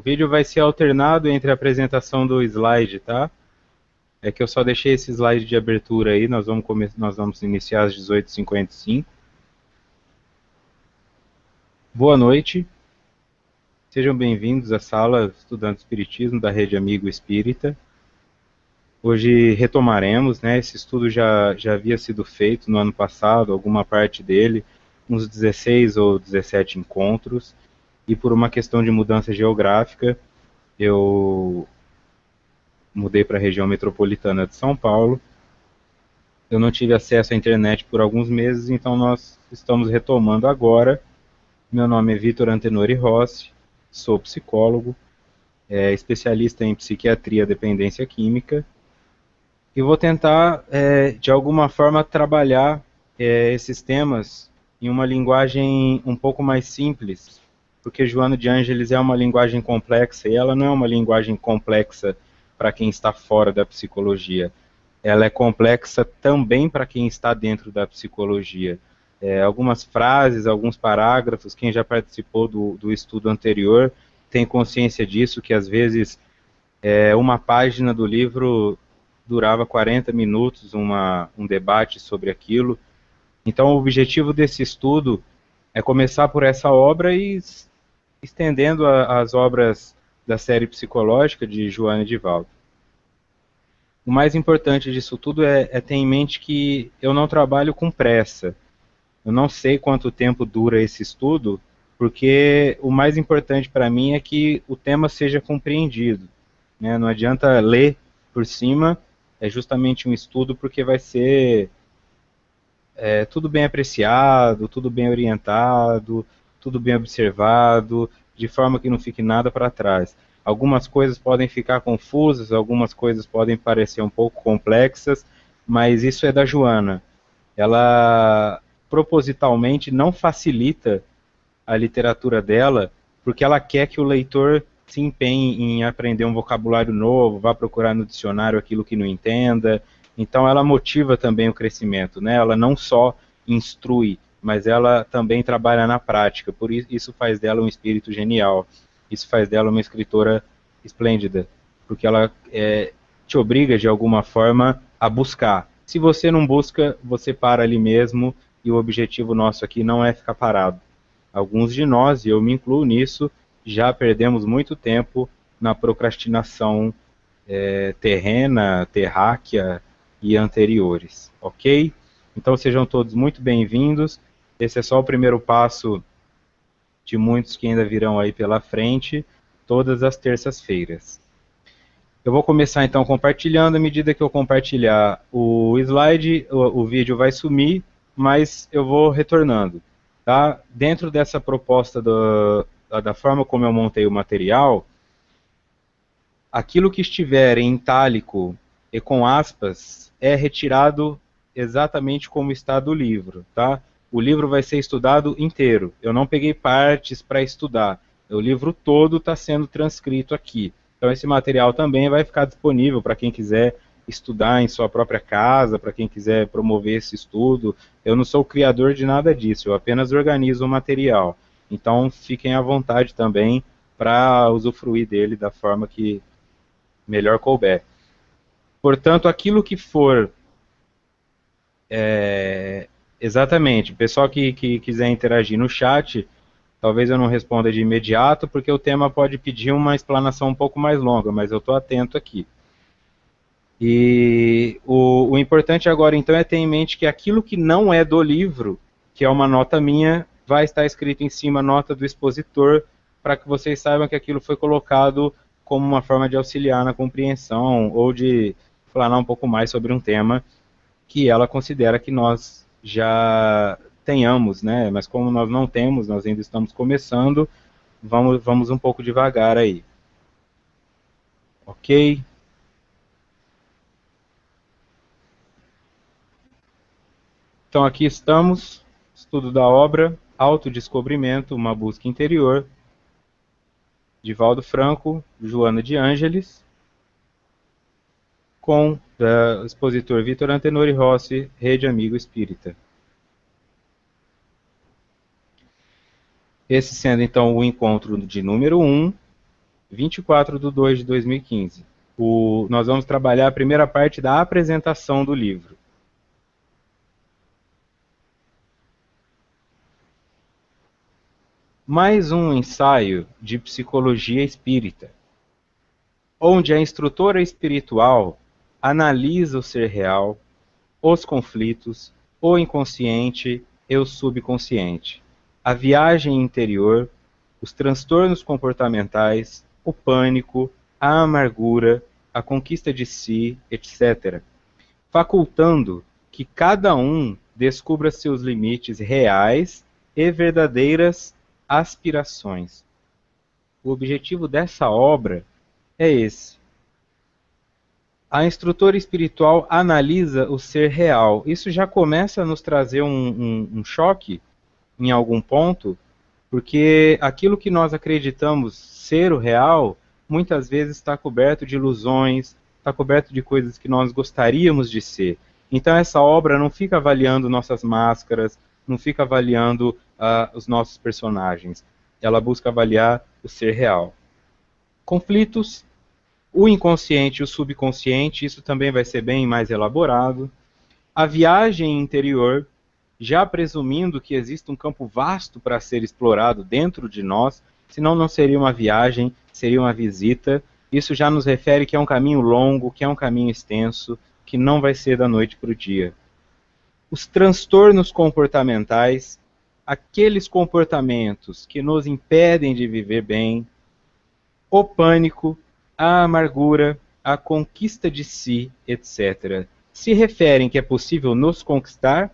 vídeo vai ser alternado entre a apresentação do slide, tá? É que eu só deixei esse slide de abertura aí, nós vamos iniciar às 18h55. Boa noite, sejam bem-vindos à sala Estudando Espiritismo da Rede Amigo Espírita. Hoje retomaremos, né? Esse estudo já havia sido feito no ano passado, alguma parte dele, uns 16 ou 17 encontros, e por uma questão de mudança geográfica, eu mudei para a região metropolitana de São Paulo. Eu não tive acesso à internet por alguns meses, então nós estamos retomando agora. Meu nome é Vitor Antenori Rossi, sou psicólogo, especialista em psiquiatria e dependência química, e vou tentar, de alguma forma, trabalhar esses temas em uma linguagem um pouco mais simples, porque Joana de Ângeles é uma linguagem complexa, e ela não é uma linguagem complexa para quem está fora da psicologia. Ela é complexa também para quem está dentro da psicologia. Algumas frases, alguns parágrafos, quem já participou do estudo anterior tem consciência disso, que às vezes uma página do livro durava 40 minutos, um debate sobre aquilo. Então o objetivo desse estudo é começar por essa obra e estendendo as obras da série psicológica de Joana e Divaldo. O mais importante disso tudo é ter em mente que eu não trabalho com pressa. Eu não sei quanto tempo dura esse estudo, porque o mais importante para mim é que o tema seja compreendido, né? Não adianta ler por cima, é justamente um estudo porque vai ser tudo bem apreciado, tudo bem orientado, tudo bem observado, de forma que não fique nada para trás. Algumas coisas podem ficar confusas, algumas coisas podem parecer um pouco complexas, mas isso é da Joana. Ela propositalmente não facilita a literatura dela, porque ela quer que o leitor se empenhe em aprender um vocabulário novo, vá procurar no dicionário aquilo que não entenda. Então ela motiva também o crescimento, né? Ela não só instrui, mas ela também trabalha na prática. Por isso faz dela um espírito genial. Isso faz dela uma escritora esplêndida, porque ela te obriga de alguma forma a buscar. Se você não busca, você para ali mesmo, e o objetivo nosso aqui não é ficar parado. Alguns de nós, e eu me incluo nisso, já perdemos muito tempo na procrastinação terrena, terráquea e anteriores, ok? Então sejam todos muito bem-vindos. Esse é só o primeiro passo de muitos que ainda virão aí pela frente, todas as terças-feiras. Eu vou começar então compartilhando. À medida que eu compartilhar o slide, o vídeo vai sumir, mas eu vou retornando. Tá? Dentro dessa proposta da forma como eu montei o material, aquilo que estiver em itálico e com aspas é retirado exatamente como está do livro. Tá? O livro vai ser estudado inteiro. Eu não peguei partes para estudar. O livro todo está sendo transcrito aqui. Então esse material também vai ficar disponível para quem quiser estudar em sua própria casa, para quem quiser promover esse estudo. Eu não sou o criador de nada disso, eu apenas organizo o material. Então fiquem à vontade também para usufruir dele da forma que melhor couber. Portanto, aquilo que for exatamente, o pessoal que quiser interagir no chat, talvez eu não responda de imediato, porque o tema pode pedir uma explanação um pouco mais longa, mas eu estou atento aqui. E o importante agora, então, é ter em mente que aquilo que não é do livro, que é uma nota minha, vai estar escrito em cima nota do expositor, para que vocês saibam que aquilo foi colocado como uma forma de auxiliar na compreensão, ou de falar um pouco mais sobre um tema que ela considera que nós já tenhamos, né? Mas como nós não temos, nós ainda estamos começando, vamos um pouco devagar aí. Ok? Então aqui estamos, estudo da obra, Autodescobrimento, uma busca interior, Divaldo Franco, Joana de Ângeles, com o expositor Vitor Antenori Rossi, Rede Amigo Espírita. Esse sendo então o encontro de número 1, 24/2/2015. Nós vamos trabalhar a primeira parte da apresentação do livro. Mais um ensaio de psicologia espírita, onde a instrutora espiritual analisa o ser real, os conflitos, o inconsciente e o subconsciente, a viagem interior, os transtornos comportamentais, o pânico, a amargura, a conquista de si, etc., facultando que cada um descubra seus limites reais e verdadeiras aspirações. O objetivo dessa obra é esse. A instrutora espiritual analisa o ser real. Isso já começa a nos trazer um choque em algum ponto, porque aquilo que nós acreditamos ser o real, muitas vezes está coberto de ilusões, está coberto de coisas que nós gostaríamos de ser. Então essa obra não fica avaliando nossas máscaras, não fica avaliando os nossos personagens. Ela busca avaliar o ser real. Conflitos, o inconsciente e o subconsciente, isso também vai ser bem mais elaborado. A viagem interior, já presumindo que existe um campo vasto para ser explorado dentro de nós, senão não seria uma viagem, seria uma visita. Isso já nos refere que é um caminho longo, que é um caminho extenso, que não vai ser da noite para o dia. Os transtornos comportamentais, aqueles comportamentos que nos impedem de viver bem, o pânico, a amargura, a conquista de si, etc., se referem que é possível nos conquistar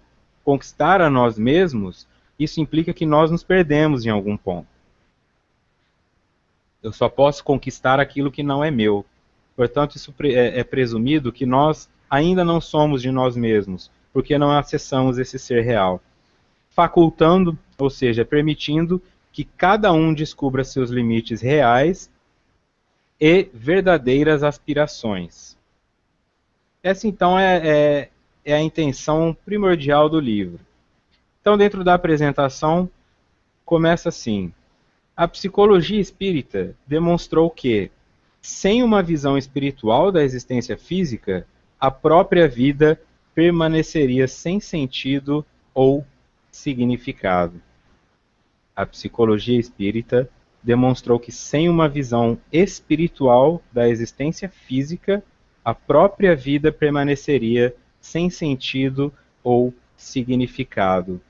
a nós mesmos, isso implica que nós nos perdemos em algum ponto. Eu só posso conquistar aquilo que não é meu. Portanto, isso é presumido que nós ainda não somos de nós mesmos, porque não acessamos esse ser real. Facultando, ou seja, permitindo que cada um descubra seus limites reais e verdadeiras aspirações. Essa, então, é a intenção primordial do livro. Então, dentro da apresentação, começa assim. A psicologia espírita demonstrou que, sem uma visão espiritual da existência física, a própria vida permaneceria sem sentido ou significado. A psicologia espírita demonstrou que, sem uma visão espiritual da existência física, a própria vida permaneceria sem sentido ou significado.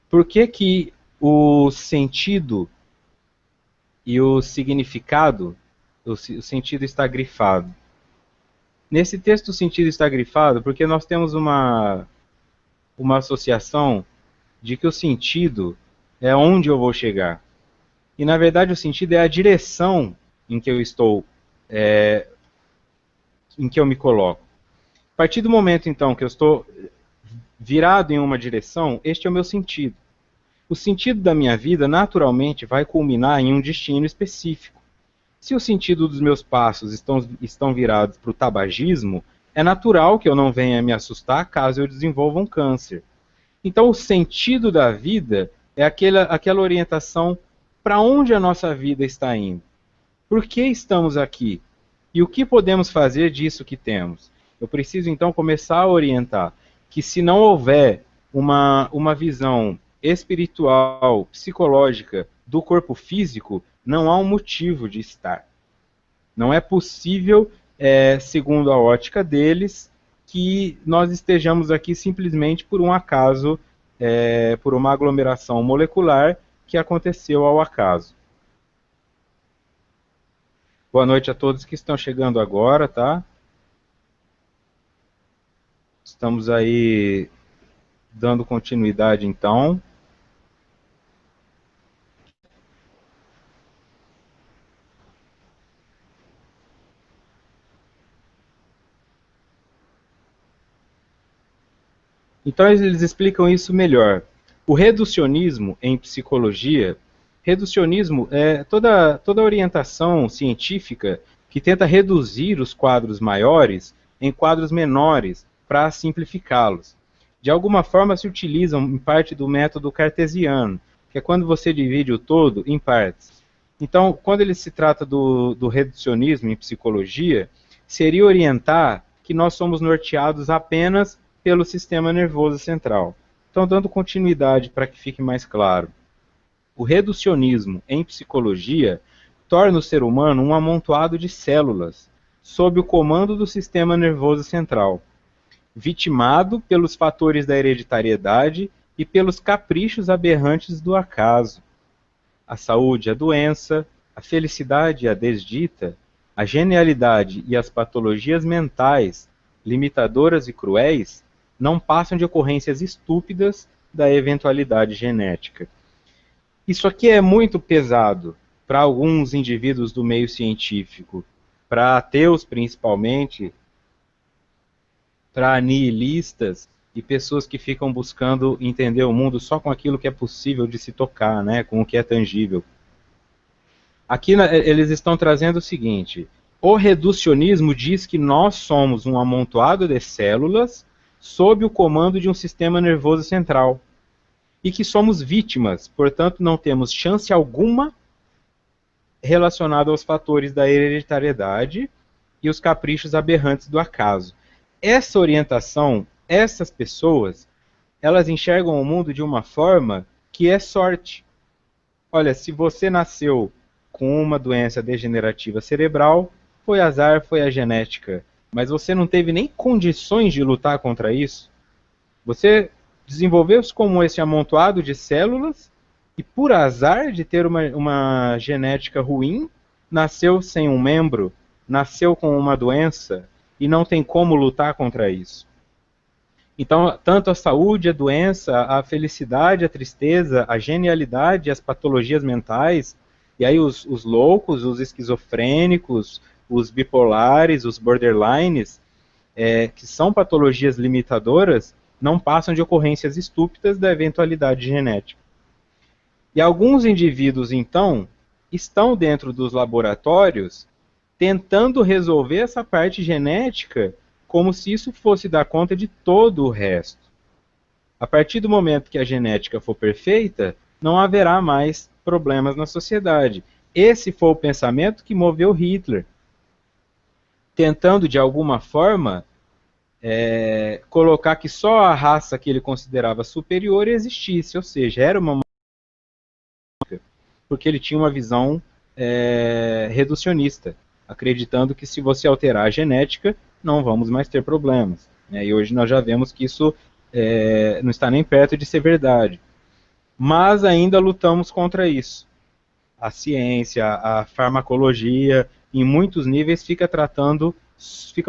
Por que o sentido e o significado, o sentido está grifado? Nesse texto o sentido está grifado porque nós temos uma associação de que o sentido é onde eu vou chegar. E, na verdade, o sentido é a direção em que eu estou, em que eu me coloco. A partir do momento, então, que eu estou virado em uma direção, este é o meu sentido. O sentido da minha vida, naturalmente, vai culminar em um destino específico. Se o sentido dos meus passos estão virados para o tabagismo, é natural que eu não venha me assustar caso eu desenvolva um câncer. Então, o sentido da vida é aquela orientação para onde a nossa vida está indo. Por que estamos aqui? E o que podemos fazer disso que temos? Eu preciso, então, começar a orientar que, se não houver uma visão espiritual, psicológica do corpo físico, não há um motivo de estar. Não é possível, segundo a ótica deles, que nós estejamos aqui simplesmente por um acaso, por uma aglomeração molecular que aconteceu ao acaso. Boa noite a todos que estão chegando agora, tá? Estamos aí dando continuidade, então. Então eles explicam isso melhor. O reducionismo em psicologia, reducionismo é toda orientação científica que tenta reduzir os quadros maiores em quadros menores para simplificá-los. De alguma forma se utilizam em parte do método cartesiano, que é quando você divide o todo em partes. Então, quando ele se trata do reducionismo em psicologia, seria orientar que nós somos norteados apenas pelo sistema nervoso central. Então, dando continuidade para que fique mais claro, o reducionismo em psicologia torna o ser humano um amontoado de células sob o comando do sistema nervoso central, vitimado pelos fatores da hereditariedade e pelos caprichos aberrantes do acaso. A saúde e a doença, a felicidade e a desdita, a genialidade e as patologias mentais, limitadoras e cruéis, não passam de ocorrências estúpidas da eventualidade genética. Isso aqui é muito pesado para alguns indivíduos do meio científico, para ateus principalmente, para nihilistas e pessoas que ficam buscando entender o mundo só com aquilo que é possível de se tocar, né, com o que é tangível. Aqui eles estão trazendo o seguinte: o reducionismo diz que nós somos um amontoado de células sob o comando de um sistema nervoso central e que somos vítimas, portanto não temos chance alguma relacionada aos fatores da hereditariedade e os caprichos aberrantes do acaso. Essa orientação, essas pessoas, elas enxergam o mundo de uma forma que é sorte. Olha, se você nasceu com uma doença degenerativa cerebral, foi azar, foi a genética. Mas você não teve nem condições de lutar contra isso. Você desenvolveu-se como esse amontoado de células e, por azar de ter uma genética ruim, nasceu sem um membro, nasceu com uma doença e não tem como lutar contra isso. Então, tanto a saúde, a doença, a felicidade, a tristeza, a genialidade, as patologias mentais, e aí os loucos, os esquizofrênicos, os bipolares, os borderlines, que são patologias limitadoras, não passam de ocorrências estúpidas da eventualidade genética. E alguns indivíduos, então, estão dentro dos laboratórios tentando resolver essa parte genética como se isso fosse dar conta de todo o resto. A partir do momento que a genética for perfeita, não haverá mais problemas na sociedade. Esse foi o pensamento que moveu Hitler, tentando, de alguma forma, colocar que só a raça que ele considerava superior existisse, ou seja, era uma porque ele tinha uma visão reducionista, acreditando que se você alterar a genética, não vamos mais ter problemas. E hoje nós já vemos que isso não está nem perto de ser verdade. Mas ainda lutamos contra isso. A ciência, a farmacologia, em muitos níveis, ficam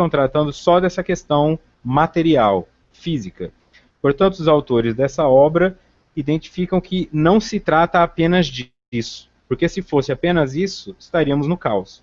tratando só dessa questão material, física. Portanto, os autores dessa obra identificam que não se trata apenas disso, porque se fosse apenas isso, estaríamos no caos.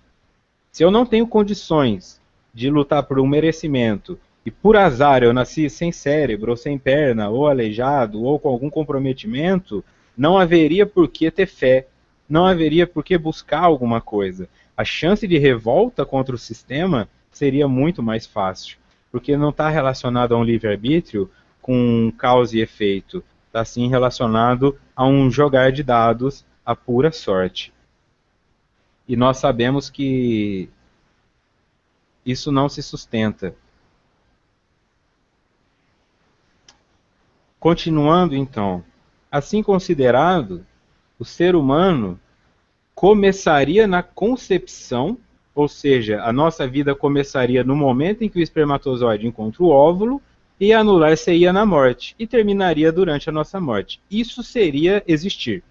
Se eu não tenho condições de lutar por um merecimento, e por azar eu nasci sem cérebro, ou sem perna, ou aleijado, ou com algum comprometimento, não haveria por que ter fé, não haveria por que buscar alguma coisa. A chance de revolta contra o sistema seria muito mais fácil, porque não está relacionado a um livre-arbítrio com causa e efeito, está sim relacionado a um jogar de dados a pura sorte. E nós sabemos que isso não se sustenta. Continuando então, assim considerado, o ser humano começaria na concepção, ou seja, a nossa vida começaria no momento em que o espermatozoide encontra o óvulo e anular-se-ia na morte, e terminaria durante a nossa morte. Isso seria existir.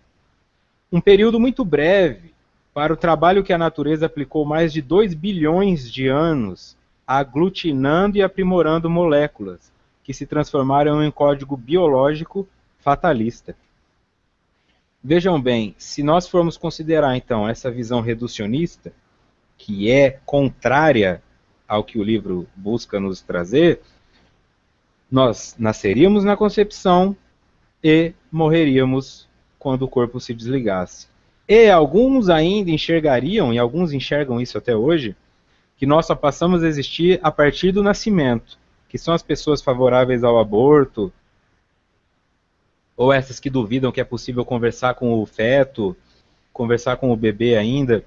Um período muito breve para o trabalho que a natureza aplicou mais de 2 bilhões de anos, aglutinando e aprimorando moléculas, que se transformaram em código biológico fatalista. Vejam bem, se nós formos considerar então essa visão reducionista, que é contrária ao que o livro busca nos trazer, nós nasceríamos na concepção e morreríamos quando o corpo se desligasse. E alguns ainda enxergariam, e alguns enxergam isso até hoje, que nós só passamos a existir a partir do nascimento, que são as pessoas favoráveis ao aborto, ou essas que duvidam que é possível conversar com o feto, conversar com o bebê ainda,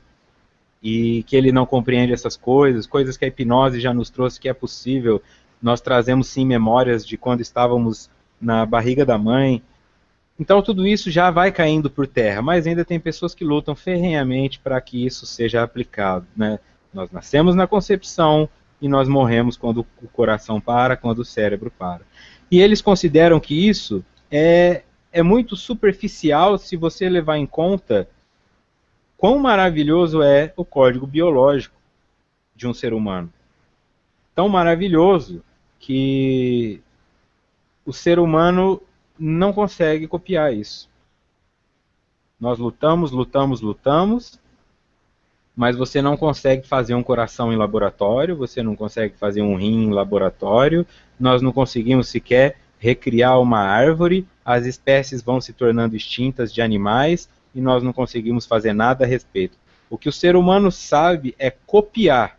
e que ele não compreende essas coisas, coisas que a hipnose já nos trouxe que é possível. Nós trazemos sim memórias de quando estávamos na barriga da mãe. Então tudo isso já vai caindo por terra, mas ainda tem pessoas que lutam ferrenhamente para que isso seja aplicado, né? Nós nascemos na concepção e nós morremos quando o coração para, quando o cérebro para. E eles consideram que isso é muito superficial se você levar em conta quão maravilhoso é o código biológico de um ser humano. Tão maravilhoso que o ser humano não consegue copiar isso. Nós lutamos, lutamos, lutamos, mas você não consegue fazer um coração em laboratório, você não consegue fazer um rim em laboratório, nós não conseguimos sequer recriar uma árvore, as espécies vão se tornando extintas de animais e nós não conseguimos fazer nada a respeito. O que o ser humano sabe é copiar,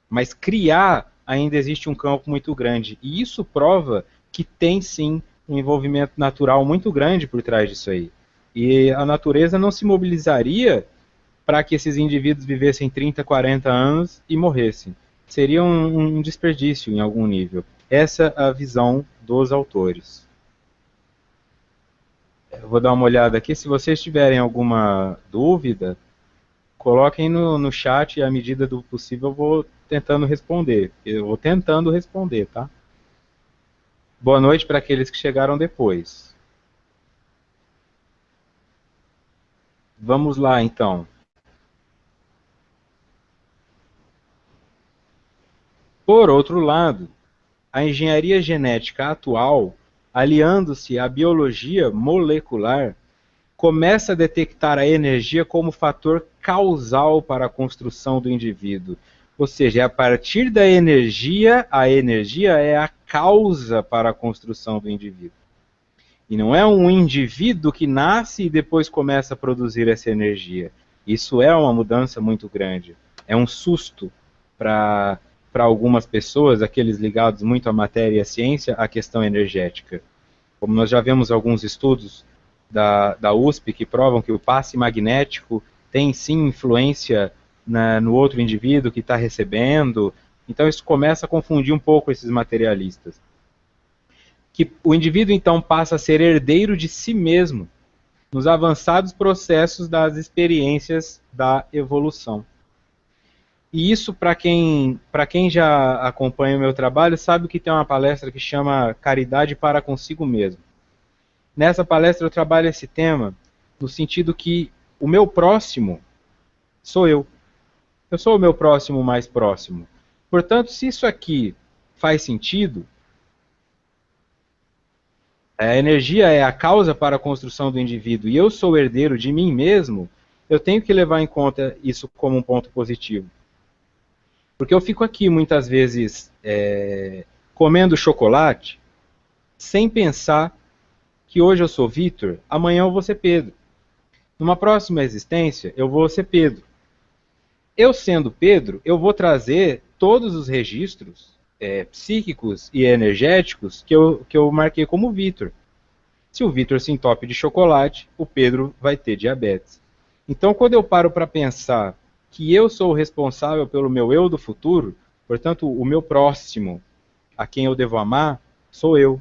mas criar ainda existe um campo muito grande. E isso prova que tem sim um envolvimento natural muito grande por trás disso aí. E a natureza não se mobilizaria para que esses indivíduos vivessem 30, 40 anos e morressem. Seria um desperdício em algum nível. Essa é a visão dos autores. Eu vou dar uma olhada aqui. Se vocês tiverem alguma dúvida, coloquem no chat e à medida do possível eu vou tentando responder. Eu vou tentando responder, tá? Boa noite para aqueles que chegaram depois. Vamos lá, então. Por outro lado, a engenharia genética atual, aliando-se à biologia molecular, começa a detectar a energia como fator causal para a construção do indivíduo. Ou seja, é a partir da energia, a energia é a causa para a construção do indivíduo. E não é um indivíduo que nasce e depois começa a produzir essa energia. Isso é uma mudança muito grande. É um susto para algumas pessoas, aqueles ligados muito à matéria e à ciência, a questão energética. Como nós já vemos alguns estudos da USP que provam que o passe magnético tem sim influência no outro indivíduo que está recebendo. Então isso começa a confundir um pouco esses materialistas. Que o indivíduo então passa a ser herdeiro de si mesmo nos avançados processos das experiências da evolução. E isso, para quem já acompanha o meu trabalho, sabe que tem uma palestra que chama Caridade para Consigo Mesmo. Nessa palestra eu trabalho esse tema no sentido que o meu próximo sou eu. Eu sou o meu próximo mais próximo. Portanto, se isso aqui faz sentido, a energia é a causa para a construção do indivíduo e eu sou herdeiro de mim mesmo, eu tenho que levar em conta isso como um ponto positivo. Porque eu fico aqui muitas vezes comendo chocolate sem pensar que hoje eu sou Vitor, amanhã eu vou ser Pedro. Numa próxima existência eu vou ser Pedro. Eu sendo Pedro, eu vou trazer todos os registros psíquicos e energéticos que eu marquei como Vitor. Se o Vitor se entope de chocolate, o Pedro vai ter diabetes. Então, quando eu paro para pensar que eu sou o responsável pelo meu eu do futuro, portanto, o meu próximo, a quem eu devo amar, sou eu.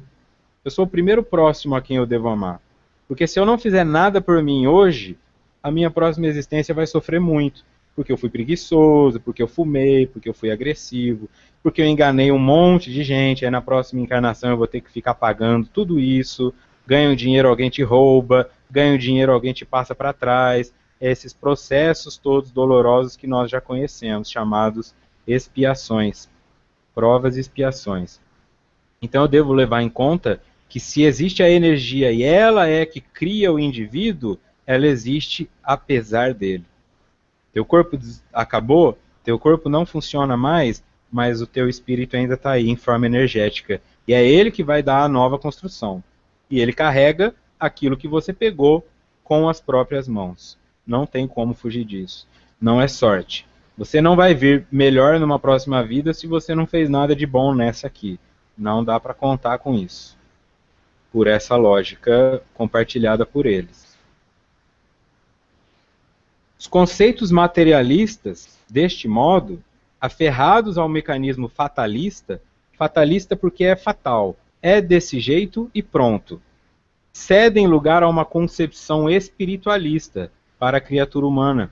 Eu sou o primeiro próximo a quem eu devo amar. Porque se eu não fizer nada por mim hoje, a minha próxima existência vai sofrer muito. Porque eu fui preguiçoso, porque eu fumei, porque eu fui agressivo, porque eu enganei um monte de gente, aí na próxima encarnação eu vou ter que ficar pagando tudo isso, ganho dinheiro, alguém te rouba, ganho dinheiro, alguém te passa para trás, esses processos todos dolorosos que nós já conhecemos, chamados expiações, provas e expiações. Então eu devo levar em conta que se existe a energia e ela é que cria o indivíduo, ela existe apesar dele. Teu corpo acabou, teu corpo não funciona mais, mas o teu espírito ainda está aí em forma energética. E é ele que vai dar a nova construção. E ele carrega aquilo que você pegou com as próprias mãos. Não tem como fugir disso. Não é sorte. Você não vai vir melhor numa próxima vida se você não fez nada de bom nessa aqui. Não dá para contar com isso. Por essa lógica compartilhada por eles. Os conceitos materialistas, deste modo, aferrados ao mecanismo fatalista, fatalista porque é fatal, é desse jeito e pronto, cedem lugar a uma concepção espiritualista para a criatura humana,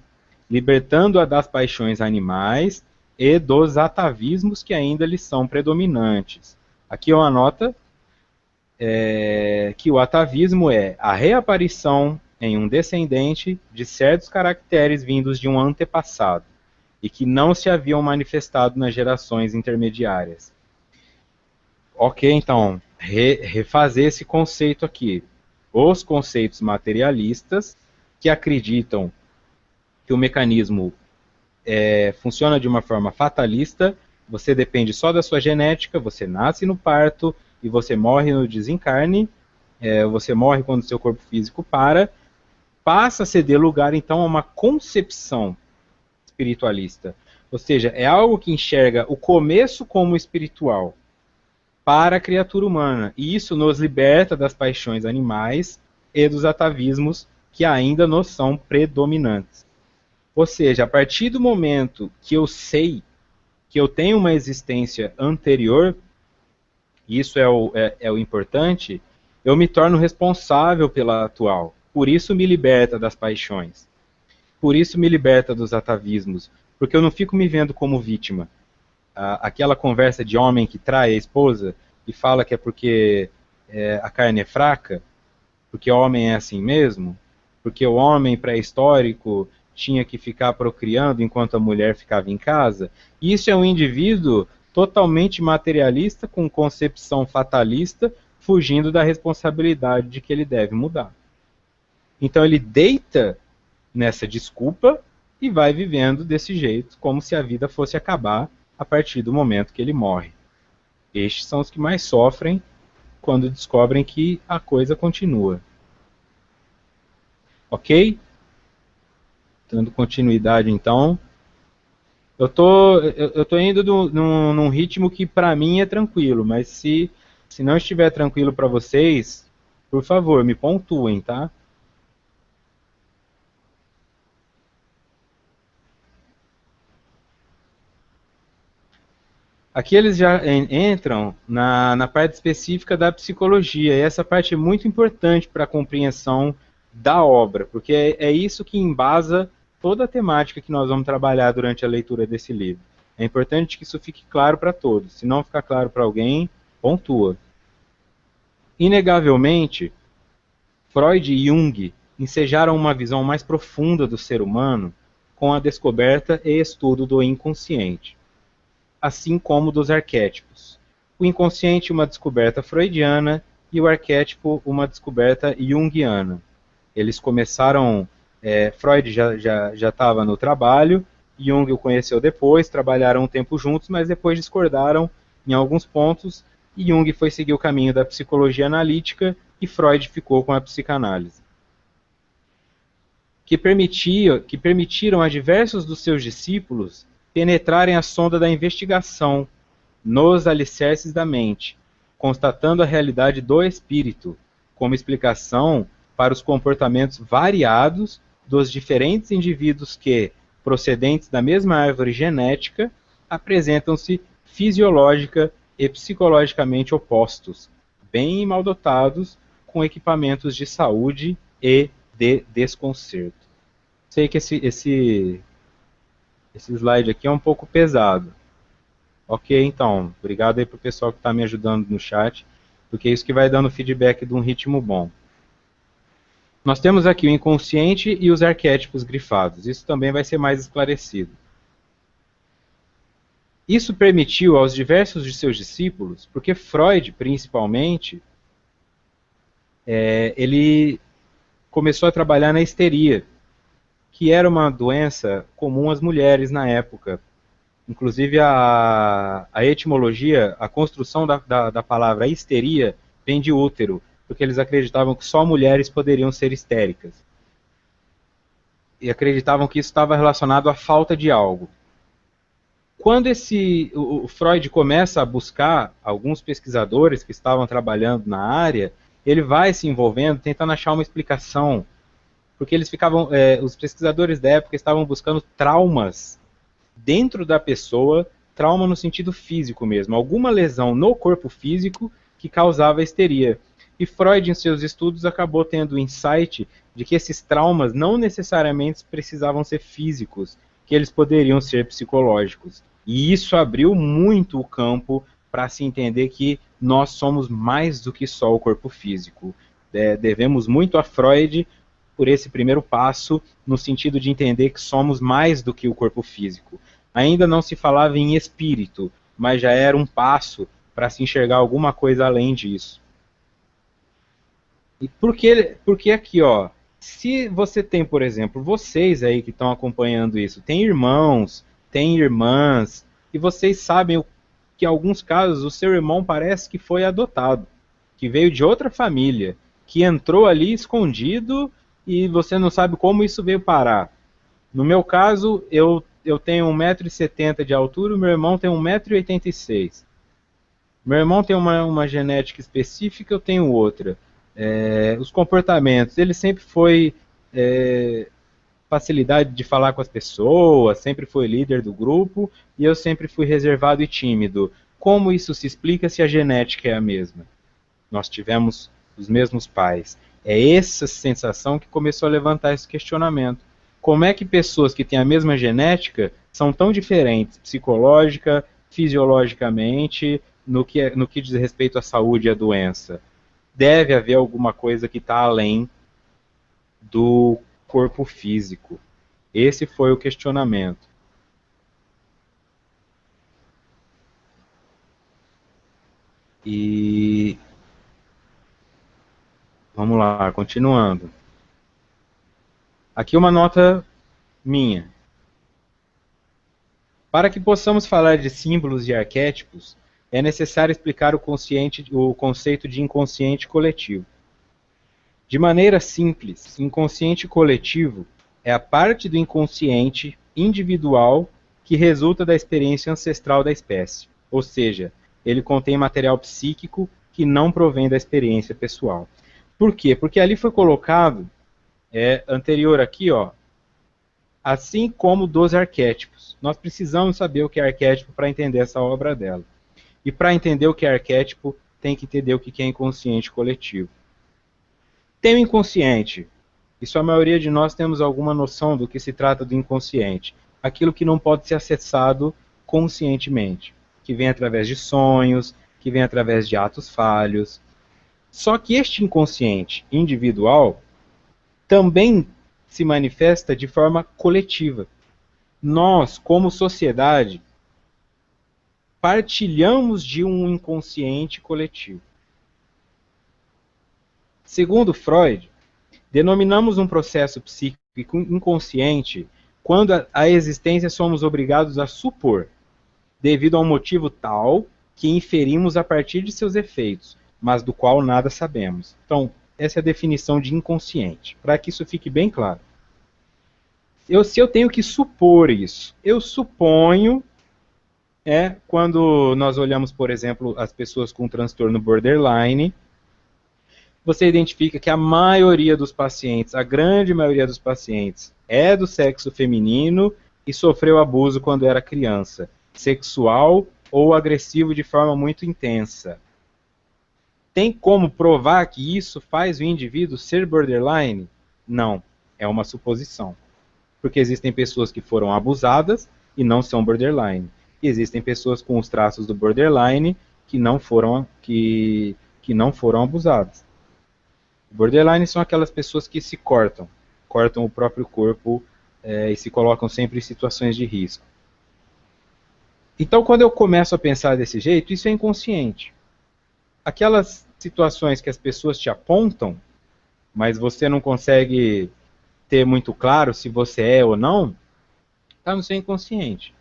libertando-a das paixões animais e dos atavismos que ainda lhes são predominantes. Aqui uma nota que o atavismo é a reaparição em um descendente de certos caracteres vindos de um antepassado e que não se haviam manifestado nas gerações intermediárias. Ok, então, refazer esse conceito aqui. Os conceitos materialistas que acreditam que o mecanismo funciona de uma forma fatalista, você depende só da sua genética, você nasce no parto e você morre no desencarne, você morre quando o seu corpo físico passa a ceder lugar então a uma concepção espiritualista. Ou seja, é algo que enxerga o começo como espiritual para a criatura humana. E isso nos liberta das paixões animais e dos atavismos que ainda nos são predominantes. Ou seja, a partir do momento que eu sei que eu tenho uma existência anterior, isso é o importante, eu me torno responsável pela atual. Por isso me liberta das paixões. Por isso me liberta dos atavismos. Porque eu não fico me vendo como vítima. Aquela conversa de homem que trai a esposa e fala que é porque a carne é fraca, porque o homem é assim mesmo, porque o homem pré-histórico tinha que ficar procriando enquanto a mulher ficava em casa. Isso é um indivíduo totalmente materialista, com concepção fatalista, fugindo da responsabilidade de que ele deve mudar. Então ele deita nessa desculpa e vai vivendo desse jeito, como se a vida fosse acabar a partir do momento que ele morre. Estes são os que mais sofrem quando descobrem que a coisa continua. Ok? Dando continuidade, então. Eu tô indo num ritmo que para mim é tranquilo, mas se não estiver tranquilo para vocês, por favor, me pontuem, tá? Aqui eles já entram na parte específica da psicologia, e essa parte é muito importante para a compreensão da obra, porque é isso que embasa toda a temática que nós vamos trabalhar durante a leitura desse livro. É importante que isso fique claro para todos. Se não ficar claro para alguém, pontua. Inegavelmente, Freud e Jung ensejaram uma visão mais profunda do ser humano com a descoberta e estudo do inconsciente, assim como dos arquétipos. O inconsciente, uma descoberta freudiana, e o arquétipo, uma descoberta junguiana. Eles começaram, Freud já estava no trabalho, Jung o conheceu depois, trabalharam um tempo juntos, mas depois discordaram em alguns pontos, e Jung foi seguir o caminho da psicologia analítica, e Freud ficou com a psicanálise. Que permitiram a diversos dos seus discípulos penetrarem a sonda da investigação nos alicerces da mente, constatando a realidade do espírito, como explicação para os comportamentos variados dos diferentes indivíduos que, procedentes da mesma árvore genética, apresentam-se fisiológica e psicologicamente opostos, bem e mal dotados, com equipamentos de saúde e de desconcerto. Sei que esse slide aqui é um pouco pesado. Ok, então, obrigado aí pro pessoal que está me ajudando no chat, porque é isso que vai dando feedback de um ritmo bom. Nós temos aqui o inconsciente e os arquétipos grifados. Isso também vai ser mais esclarecido. Isso permitiu aos diversos de seus discípulos, porque Freud, principalmente, ele começou a trabalhar na histeria, que era uma doença comum às mulheres na época. Inclusive a etimologia, a construção da palavra histeria vem de útero, porque eles acreditavam que só mulheres poderiam ser histéricas. E acreditavam que isso estava relacionado à falta de algo. Quando o Freud começa a buscar alguns pesquisadores que estavam trabalhando na área, ele vai se envolvendo, tentando achar uma explicação porque eles ficavam, os pesquisadores da época estavam buscando traumas dentro da pessoa, trauma no sentido físico mesmo, alguma lesão no corpo físico que causava histeria. E Freud, em seus estudos, acabou tendo o insight de que esses traumas não necessariamente precisavam ser físicos, que eles poderiam ser psicológicos. E isso abriu muito o campo para se entender que nós somos mais do que só o corpo físico. Devemos muito a Freud por esse primeiro passo, no sentido de entender que somos mais do que o corpo físico. Ainda não se falava em espírito, mas já era um passo para se enxergar alguma coisa além disso. E porque aqui, ó, se você tem, por exemplo, vocês aí que estão acompanhando isso, tem irmãos, tem irmãs, e vocês sabem que em alguns casos o seu irmão parece que foi adotado, que veio de outra família, que entrou ali escondido e você não sabe como isso veio parar. No meu caso, eu tenho 1,70 m de altura, o meu irmão tem 1,86 m. Meu irmão tem uma genética específica, eu tenho outra. Os comportamentos, ele sempre foi facilidade de falar com as pessoas, sempre foi líder do grupo, e eu sempre fui reservado e tímido. Como isso se explica se a genética é a mesma? Nós tivemos os mesmos pais. É essa sensação que começou a levantar esse questionamento. Como é que pessoas que têm a mesma genética são tão diferentes psicológica, fisiologicamente, no que diz respeito à saúde e à doença? Deve haver alguma coisa que está além do corpo físico. Esse foi o questionamento. E vamos lá, continuando. Aqui uma nota minha. Para que possamos falar de símbolos e arquétipos, é necessário explicar o conceito de inconsciente coletivo. De maneira simples, inconsciente coletivo é a parte do inconsciente individual que resulta da experiência ancestral da espécie, ou seja, ele contém material psíquico que não provém da experiência pessoal. Por quê? Porque ali foi colocado, anterior aqui, ó, assim como dos arquétipos. Nós precisamos saber o que é arquétipo para entender essa obra dela. E para entender o que é arquétipo, tem que entender o que é inconsciente coletivo. Tem o inconsciente. Isso a maioria de nós temos alguma noção do que se trata do inconsciente. Aquilo que não pode ser acessado conscientemente. Que vem através de sonhos, que vem através de atos falhos. Só que este inconsciente individual também se manifesta de forma coletiva. Nós, como sociedade, partilhamos de um inconsciente coletivo. Segundo Freud, denominamos um processo psíquico inconsciente quando a existência somos obrigados a supor, devido a um motivo tal que inferimos a partir de seus efeitos, mas do qual nada sabemos. Então, essa é a definição de inconsciente, para que isso fique bem claro. Se eu tenho que supor isso, eu suponho, quando nós olhamos, por exemplo, as pessoas com transtorno borderline, você identifica que a maioria dos pacientes, a grande maioria dos pacientes, é do sexo feminino e sofreu abuso quando era criança, sexual ou agressivo de forma muito intensa. Tem como provar que isso faz o indivíduo ser borderline? Não, é uma suposição. Porque existem pessoas que foram abusadas e não são borderline. E existem pessoas com os traços do borderline que não foram abusadas. Borderline são aquelas pessoas que se cortam o próprio corpo e se colocam sempre em situações de risco. Então, quando eu começo a pensar desse jeito, isso é inconsciente. Aquelas situações que as pessoas te apontam, mas você não consegue ter muito claro se você é ou não, está no seu inconsciente.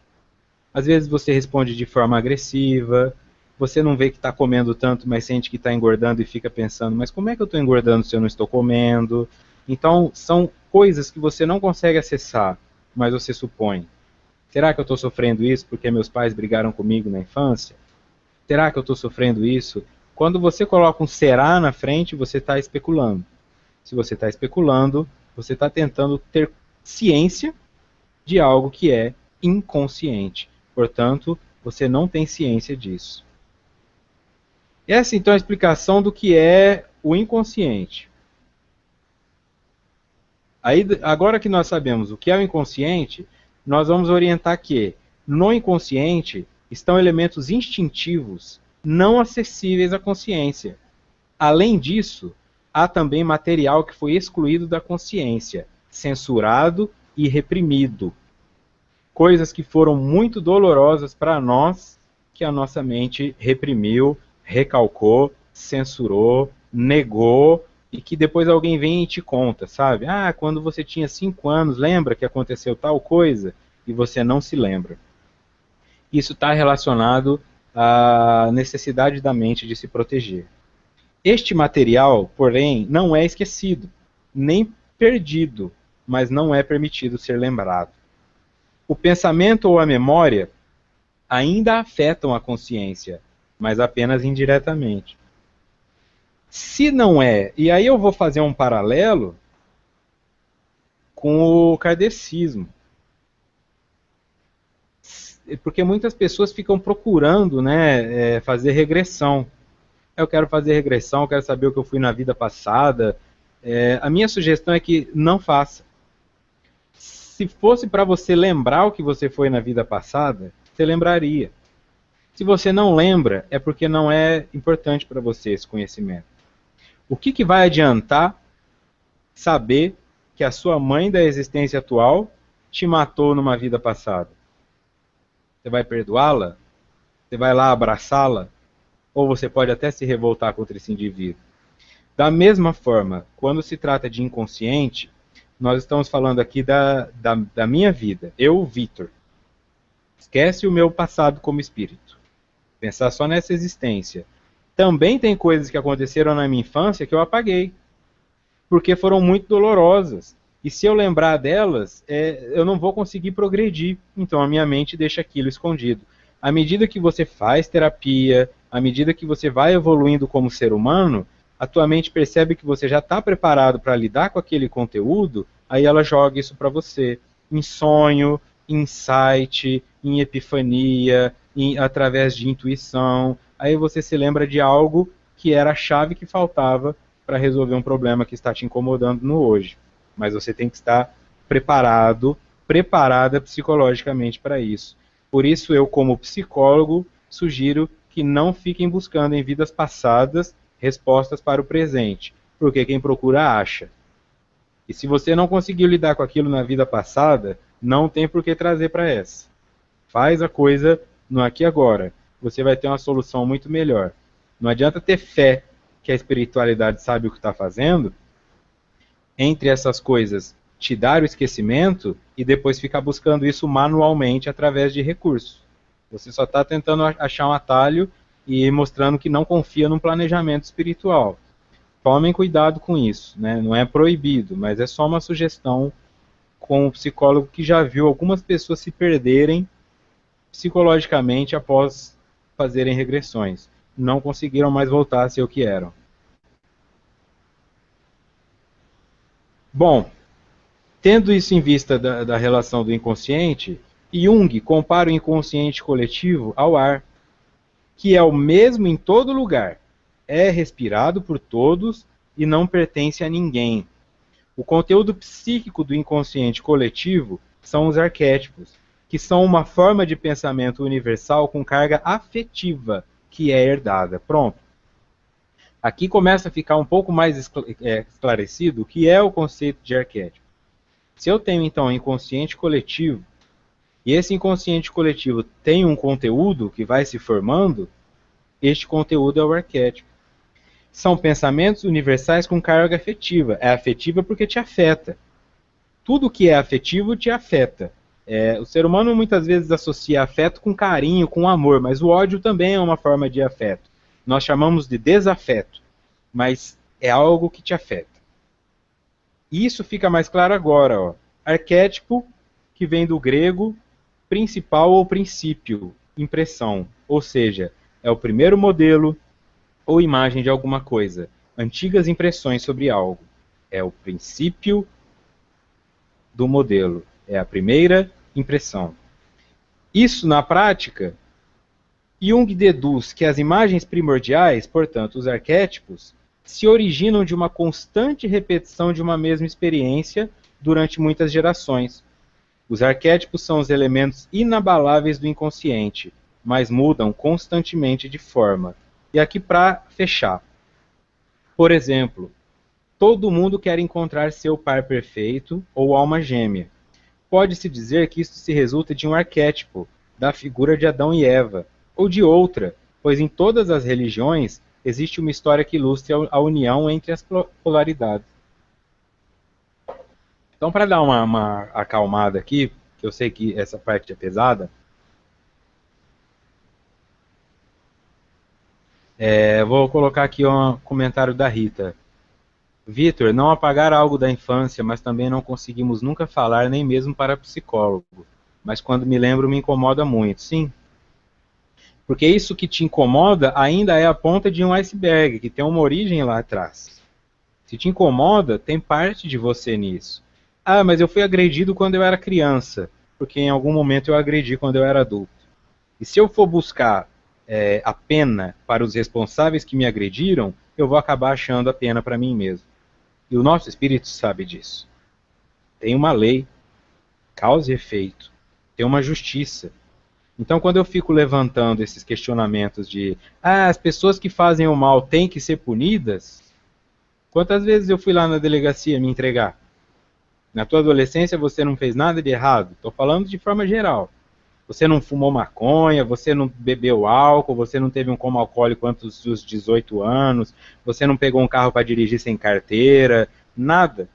Às vezes você responde de forma agressiva, você não vê que está comendo tanto, mas sente que está engordando e fica pensando, mas como é que eu estou engordando se eu não estou comendo? Então, são coisas que você não consegue acessar, mas você supõe. Será que eu estou sofrendo isso porque meus pais brigaram comigo na infância? Será que eu estou sofrendo isso? Quando você coloca um será na frente, você está especulando. Se você está especulando, Você está tentando ter ciência de algo que é inconsciente. Portanto, você não tem ciência disso. Essa, então, é a explicação do que é o inconsciente. Aí, agora que nós sabemos o que é o inconsciente, nós vamos orientar que no inconsciente estão elementos instintivos não acessíveis à consciência. Além disso, há também material que foi excluído da consciência, censurado e reprimido. Coisas que foram muito dolorosas para nós, que a nossa mente reprimiu, recalcou, censurou, negou, e que depois alguém vem e te conta, sabe? Ah, quando você tinha 5 anos, lembra que aconteceu tal coisa? E você não se lembra. Isso está relacionado à necessidade da mente de se proteger. Este material, porém, não é esquecido, nem perdido, mas não é permitido ser lembrado. O pensamento ou a memória ainda afetam a consciência, mas apenas indiretamente. Se não é, e aí eu vou fazer um paralelo com o kardecismo. Porque muitas pessoas ficam procurando, né, fazer regressão. Eu quero fazer regressão, eu quero saber o que eu fui na vida passada. A minha sugestão é que não faça. Se fosse para você lembrar o que você foi na vida passada, você lembraria. Se você não lembra, é porque não é importante para você esse conhecimento. O que vai adiantar saber que a sua mãe da existência atual te matou numa vida passada? Você vai perdoá-la? Você vai lá abraçá-la? Ou você pode até se revoltar contra esse indivíduo? Da mesma forma, quando se trata de inconsciente, nós estamos falando aqui da minha vida. Eu, Vitor. Esquece o meu passado como espírito. Pensar só nessa existência. Também tem coisas que aconteceram na minha infância que eu apaguei. Porque foram muito dolorosas. E se eu lembrar delas, eu não vou conseguir progredir. Então a minha mente deixa aquilo escondido. À medida que você faz terapia, à medida que você vai evoluindo como ser humano, a tua mente percebe que você já está preparado para lidar com aquele conteúdo, aí ela joga isso para você. Em sonho, em insight, em epifania, através de intuição. Aí você se lembra de algo que era a chave que faltava para resolver um problema que está te incomodando no hoje. Mas você tem que estar preparado, preparada psicologicamente para isso. Por isso eu, como psicólogo, sugiro que não fiquem buscando em vidas passadas respostas para o presente, porque quem procura acha. E se você não conseguiu lidar com aquilo na vida passada, não tem por que trazer para essa. Faz a coisa no aqui e agora. Você vai ter uma solução muito melhor. Não adianta ter fé que a espiritualidade sabe o que está fazendo, entre essas coisas, te dar o esquecimento e depois ficar buscando isso manualmente através de recursos. Você só está tentando achar um atalho e mostrando que não confia num planejamento espiritual. Tomem cuidado com isso, né? Não é proibido, mas é só uma sugestão com o psicólogo que já viu algumas pessoas se perderem psicologicamente após fazerem regressões. Não conseguiram mais voltar a ser o que eram. Bom, tendo isso em vista da relação do inconsciente, Jung compara o inconsciente coletivo ao ar, que é o mesmo em todo lugar, é respirado por todos e não pertence a ninguém. O conteúdo psíquico do inconsciente coletivo são os arquétipos, que são uma forma de pensamento universal com carga afetiva, que é herdada. Pronto. Aqui começa a ficar um pouco mais esclarecido o que é o conceito de arquétipo. Se eu tenho, então, um inconsciente coletivo, e esse inconsciente coletivo tem um conteúdo que vai se formando, este conteúdo é o arquétipo. São pensamentos universais com carga afetiva. É afetiva porque te afeta. Tudo que é afetivo te afeta. O ser humano muitas vezes associa afeto com carinho, com amor, mas o ódio também é uma forma de afeto. Nós chamamos de desafeto, mas é algo que te afeta. E isso fica mais claro agora. Ó. Arquétipo, que vem do grego, principal ou princípio, impressão. Ou seja, é o primeiro modelo ou imagem de alguma coisa. Antigas impressões sobre algo. É o princípio do modelo. É a primeira impressão. Isso, na prática, Jung deduz que as imagens primordiais, portanto, os arquétipos, se originam de uma constante repetição de uma mesma experiência durante muitas gerações. Os arquétipos são os elementos inabaláveis do inconsciente, mas mudam constantemente de forma. E aqui para fechar. Por exemplo, todo mundo quer encontrar seu par perfeito ou alma gêmea. Pode-se dizer que isso se resulta de um arquétipo, da figura de Adão e Eva, ou de outra, pois em todas as religiões existe uma história que ilustre a união entre as polaridades. Então, para dar uma acalmada aqui, que eu sei que essa parte é pesada, vou colocar aqui um comentário da Rita. Vitor, não apagar algo da infância, mas também não conseguimos nunca falar, nem mesmo para psicólogo. Mas quando me lembro, me incomoda muito. Sim, porque isso que te incomoda ainda é a ponta de um iceberg, que tem uma origem lá atrás. Se te incomoda, tem parte de você nisso. Ah, mas eu fui agredido quando eu era criança, porque em algum momento eu agredi quando eu era adulto. E se eu for buscar a pena para os responsáveis que me agrediram, eu vou acabar achando a pena para mim mesmo. E o nosso espírito sabe disso. Tem uma lei, causa e efeito. Tem uma justiça. Então, quando eu fico levantando esses questionamentos de as pessoas que fazem o mal têm que ser punidas, quantas vezes eu fui lá na delegacia me entregar? Na tua adolescência você não fez nada de errado. Estou falando de forma geral. Você não fumou maconha, você não bebeu álcool, você não teve um coma alcoólico antes dos 18 anos, você não pegou um carro para dirigir sem carteira, nada.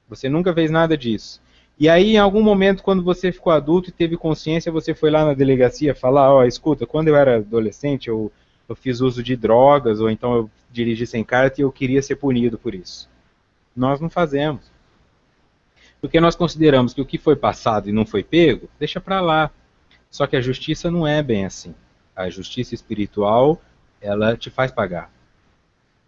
Você nunca fez nada disso. E aí, em algum momento, quando você ficou adulto e teve consciência, você foi lá na delegacia falar, escuta, quando eu era adolescente, eu fiz uso de drogas, ou então eu dirigi sem carta e eu queria ser punido por isso. Nós não fazemos. Porque nós consideramos que o que foi passado e não foi pego, deixa para lá. Só que a justiça não é bem assim. A justiça espiritual, ela te faz pagar.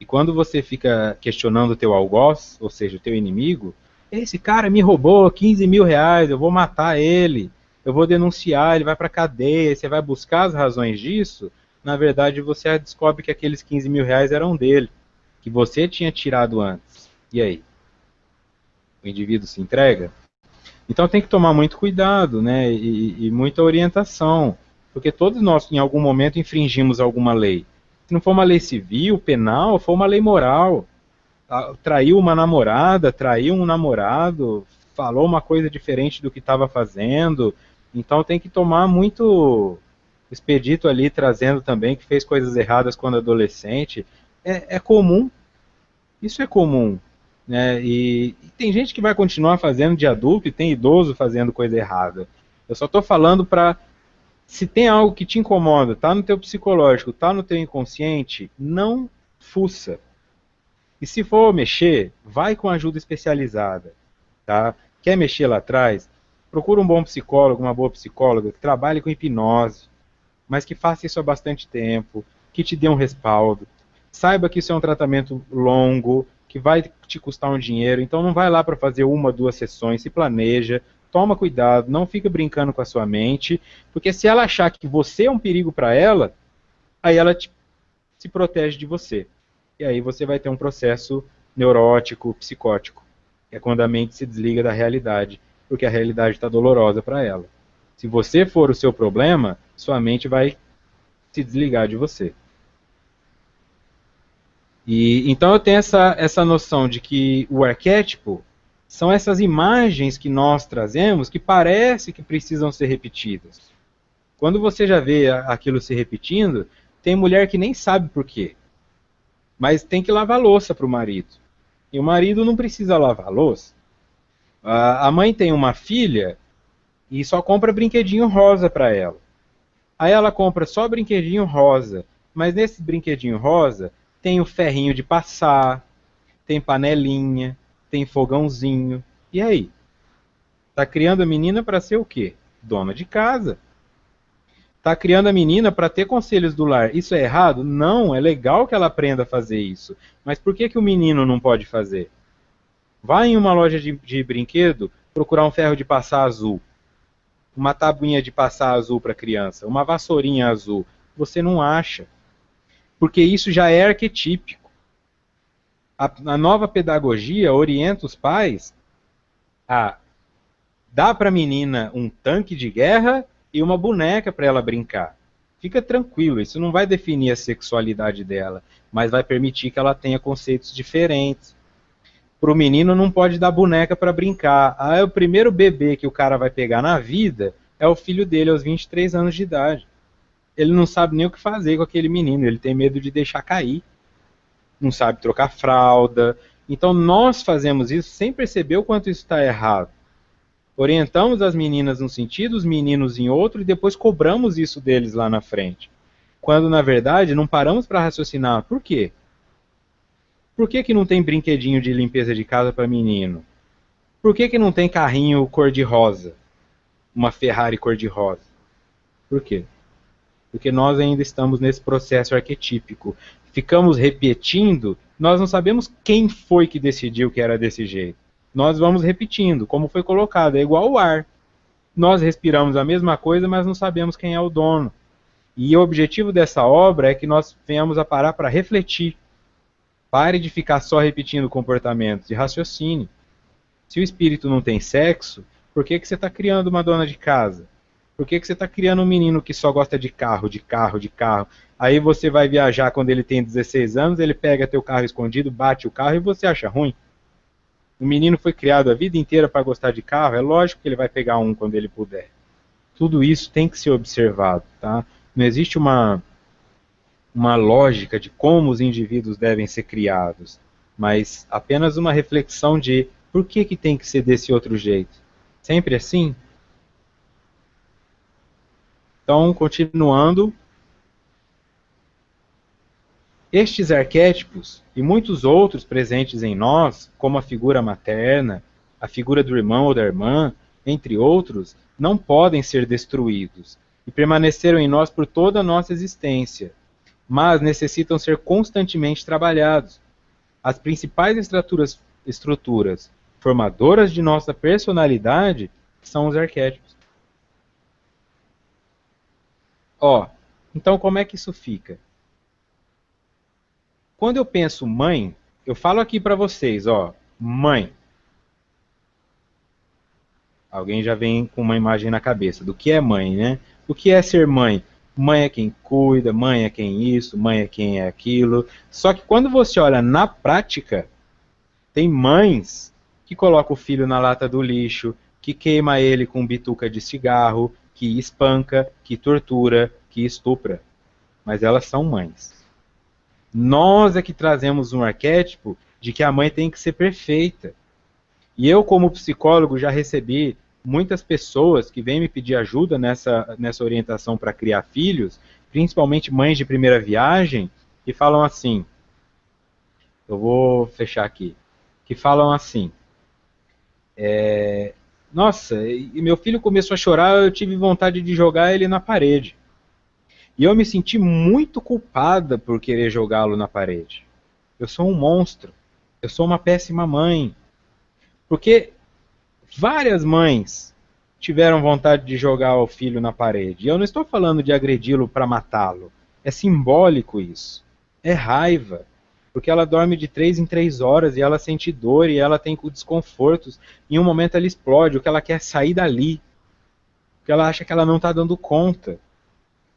E quando você fica questionando o teu algoz, ou seja, o teu inimigo, esse cara me roubou 15 mil reais, eu vou matar ele, eu vou denunciar, ele vai para a cadeia, você vai buscar as razões disso, na verdade você descobre que aqueles 15 mil reais eram dele, que você tinha tirado antes. E aí? O indivíduo se entrega? Então tem que tomar muito cuidado, né, e muita orientação, porque todos nós em algum momento infringimos alguma lei. Se não for uma lei civil, penal, for uma lei moral. Traiu uma namorada, traiu um namorado, falou uma coisa diferente do que estava fazendo, então tem que tomar muito expedito ali, trazendo também que fez coisas erradas quando adolescente. É comum, isso é comum. Né? E tem gente que vai continuar fazendo de adulto e tem idoso fazendo coisa errada. Eu só estou falando para, se tem algo que te incomoda, tá no teu psicológico, tá no teu inconsciente, não fuça. E se for mexer, vai com ajuda especializada. Tá? Quer mexer lá atrás? Procura um bom psicólogo, uma boa psicóloga que trabalhe com hipnose, mas que faça isso há bastante tempo, que te dê um respaldo. Saiba que isso é um tratamento longo, que vai te custar um dinheiro, então não vai lá para fazer uma, duas sessões, se planeja, toma cuidado, não fica brincando com a sua mente, porque se ela achar que você é um perigo para ela, aí ela se protege de você. E aí você vai ter um processo neurótico, psicótico, que é quando a mente se desliga da realidade, porque a realidade está dolorosa para ela. Se você for o seu problema, sua mente vai se desligar de você. E então eu tenho essa noção de que o arquétipo são essas imagens que nós trazemos que parece que precisam ser repetidas. Quando você já vê aquilo se repetindo, tem mulher que nem sabe por quê. Mas tem que lavar louça para o marido. E o marido não precisa lavar louça. A mãe tem uma filha e só compra brinquedinho rosa para ela. Aí ela compra só brinquedinho rosa. Mas nesse brinquedinho rosa tem o ferrinho de passar, tem panelinha, tem fogãozinho. E aí? Tá criando a menina para ser o quê? Dona de casa. Está criando a menina para ter conselhos do lar. Isso é errado? Não, é legal que ela aprenda a fazer isso. Mas por que o menino não pode fazer? Vai em uma loja de brinquedo, procurar um ferro de passar azul, uma tabuinha de passar azul para a criança, uma vassourinha azul. Você não acha, porque isso já é arquetípico. A nova pedagogia orienta os pais a dar para a menina um tanque de guerra e uma boneca para ela brincar. Fica tranquilo, isso não vai definir a sexualidade dela, mas vai permitir que ela tenha conceitos diferentes. Para o menino não pode dar boneca para brincar. Ah, o primeiro bebê que o cara vai pegar na vida é o filho dele aos 23 anos de idade. Ele não sabe nem o que fazer com aquele menino, ele tem medo de deixar cair. Não sabe trocar fralda. Então nós fazemos isso sem perceber o quanto isso está errado. Orientamos as meninas num sentido, os meninos em outro, e depois cobramos isso deles lá na frente. Quando, na verdade, não paramos para raciocinar. Por quê? Por que não tem brinquedinho de limpeza de casa para menino? Por que não tem carrinho cor-de-rosa? Uma Ferrari cor-de-rosa? Por quê? Porque nós ainda estamos nesse processo arquetípico. Ficamos repetindo, nós não sabemos quem foi que decidiu que era desse jeito. Nós vamos repetindo, como foi colocado, é igual o ar. Nós respiramos a mesma coisa, mas não sabemos quem é o dono. E o objetivo dessa obra é que nós venhamos a parar para refletir. Pare de ficar só repetindo comportamentos e raciocínio. Se o espírito não tem sexo, por que você está criando uma dona de casa? Por que você está criando um menino que só gosta de carro, de carro, de carro? Aí você vai viajar quando ele tem 16 anos, ele pega teu carro escondido, bate o carro e você acha ruim? O menino foi criado a vida inteira para gostar de carro, é lógico que ele vai pegar um quando ele puder. Tudo isso tem que ser observado, tá? Não existe uma lógica de como os indivíduos devem ser criados, mas apenas uma reflexão de por que tem que ser desse outro jeito. Sempre assim? Então, continuando, estes arquétipos e muitos outros presentes em nós, como a figura materna, a figura do irmão ou da irmã, entre outros, não podem ser destruídos e permaneceram em nós por toda a nossa existência, mas necessitam ser constantemente trabalhados. As principais estruturas formadoras de nossa personalidade são os arquétipos. Então como é que isso fica? Quando eu penso mãe, eu falo aqui para vocês, mãe. Alguém já vem com uma imagem na cabeça do que é mãe, né? O que é ser mãe? Mãe é quem cuida, mãe é quem isso, mãe é quem é aquilo. Só que quando você olha na prática, tem mães que colocam o filho na lata do lixo, que queima ele com bituca de cigarro, que espanca, que tortura, que estupra. Mas elas são mães. Nós é que trazemos um arquétipo de que a mãe tem que ser perfeita. E eu, como psicólogo, já recebi muitas pessoas que vêm me pedir ajuda nessa orientação para criar filhos, principalmente mães de primeira viagem, que falam assim, eu vou fechar aqui, que falam assim, nossa, e meu filho começou a chorar, eu tive vontade de jogar ele na parede. E eu me senti muito culpada por querer jogá-lo na parede. Eu sou um monstro. Eu sou uma péssima mãe. Porque várias mães tiveram vontade de jogar o filho na parede. E eu não estou falando de agredi-lo para matá-lo. É simbólico isso. É raiva. Porque ela dorme de 3 em 3 horas e ela sente dor e ela tem desconfortos. Em um momento ela explode, o que ela quer é sair dali. Porque ela acha que ela não está dando conta.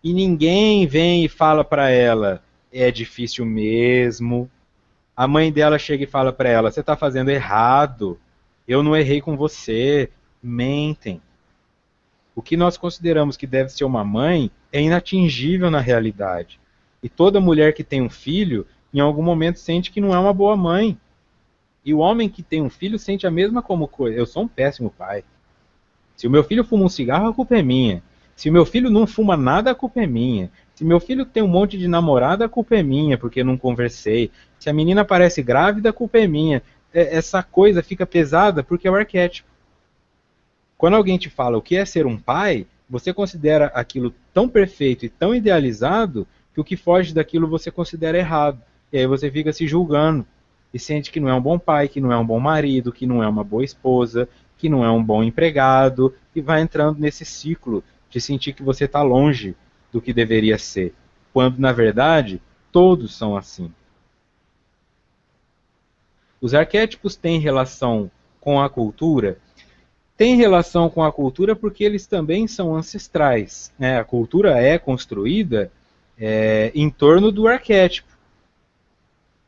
E ninguém vem e fala para ela, é difícil mesmo. A mãe dela chega e fala para ela, você está fazendo errado, eu não errei com você, mentem. O que nós consideramos que deve ser uma mãe é inatingível na realidade. E toda mulher que tem um filho, em algum momento sente que não é uma boa mãe. E o homem que tem um filho sente a mesma coisa. Eu sou um péssimo pai. Se o meu filho fuma um cigarro, a culpa é minha. Se o meu filho não fuma nada, a culpa é minha. Se meu filho tem um monte de namorada, a culpa é minha, porque eu não conversei. Se a menina parece grávida, a culpa é minha. Essa coisa fica pesada porque é o arquétipo. Quando alguém te fala o que é ser um pai, você considera aquilo tão perfeito e tão idealizado que o que foge daquilo você considera errado. E aí você fica se julgando e sente que não é um bom pai, que não é um bom marido, que não é uma boa esposa, que não é um bom empregado, e vai entrando nesse ciclo de sentir que você está longe do que deveria ser, quando na verdade todos são assim. Os arquétipos têm relação com a cultura? Tem relação com a cultura porque eles também são ancestrais, né? A cultura é construída em torno do arquétipo.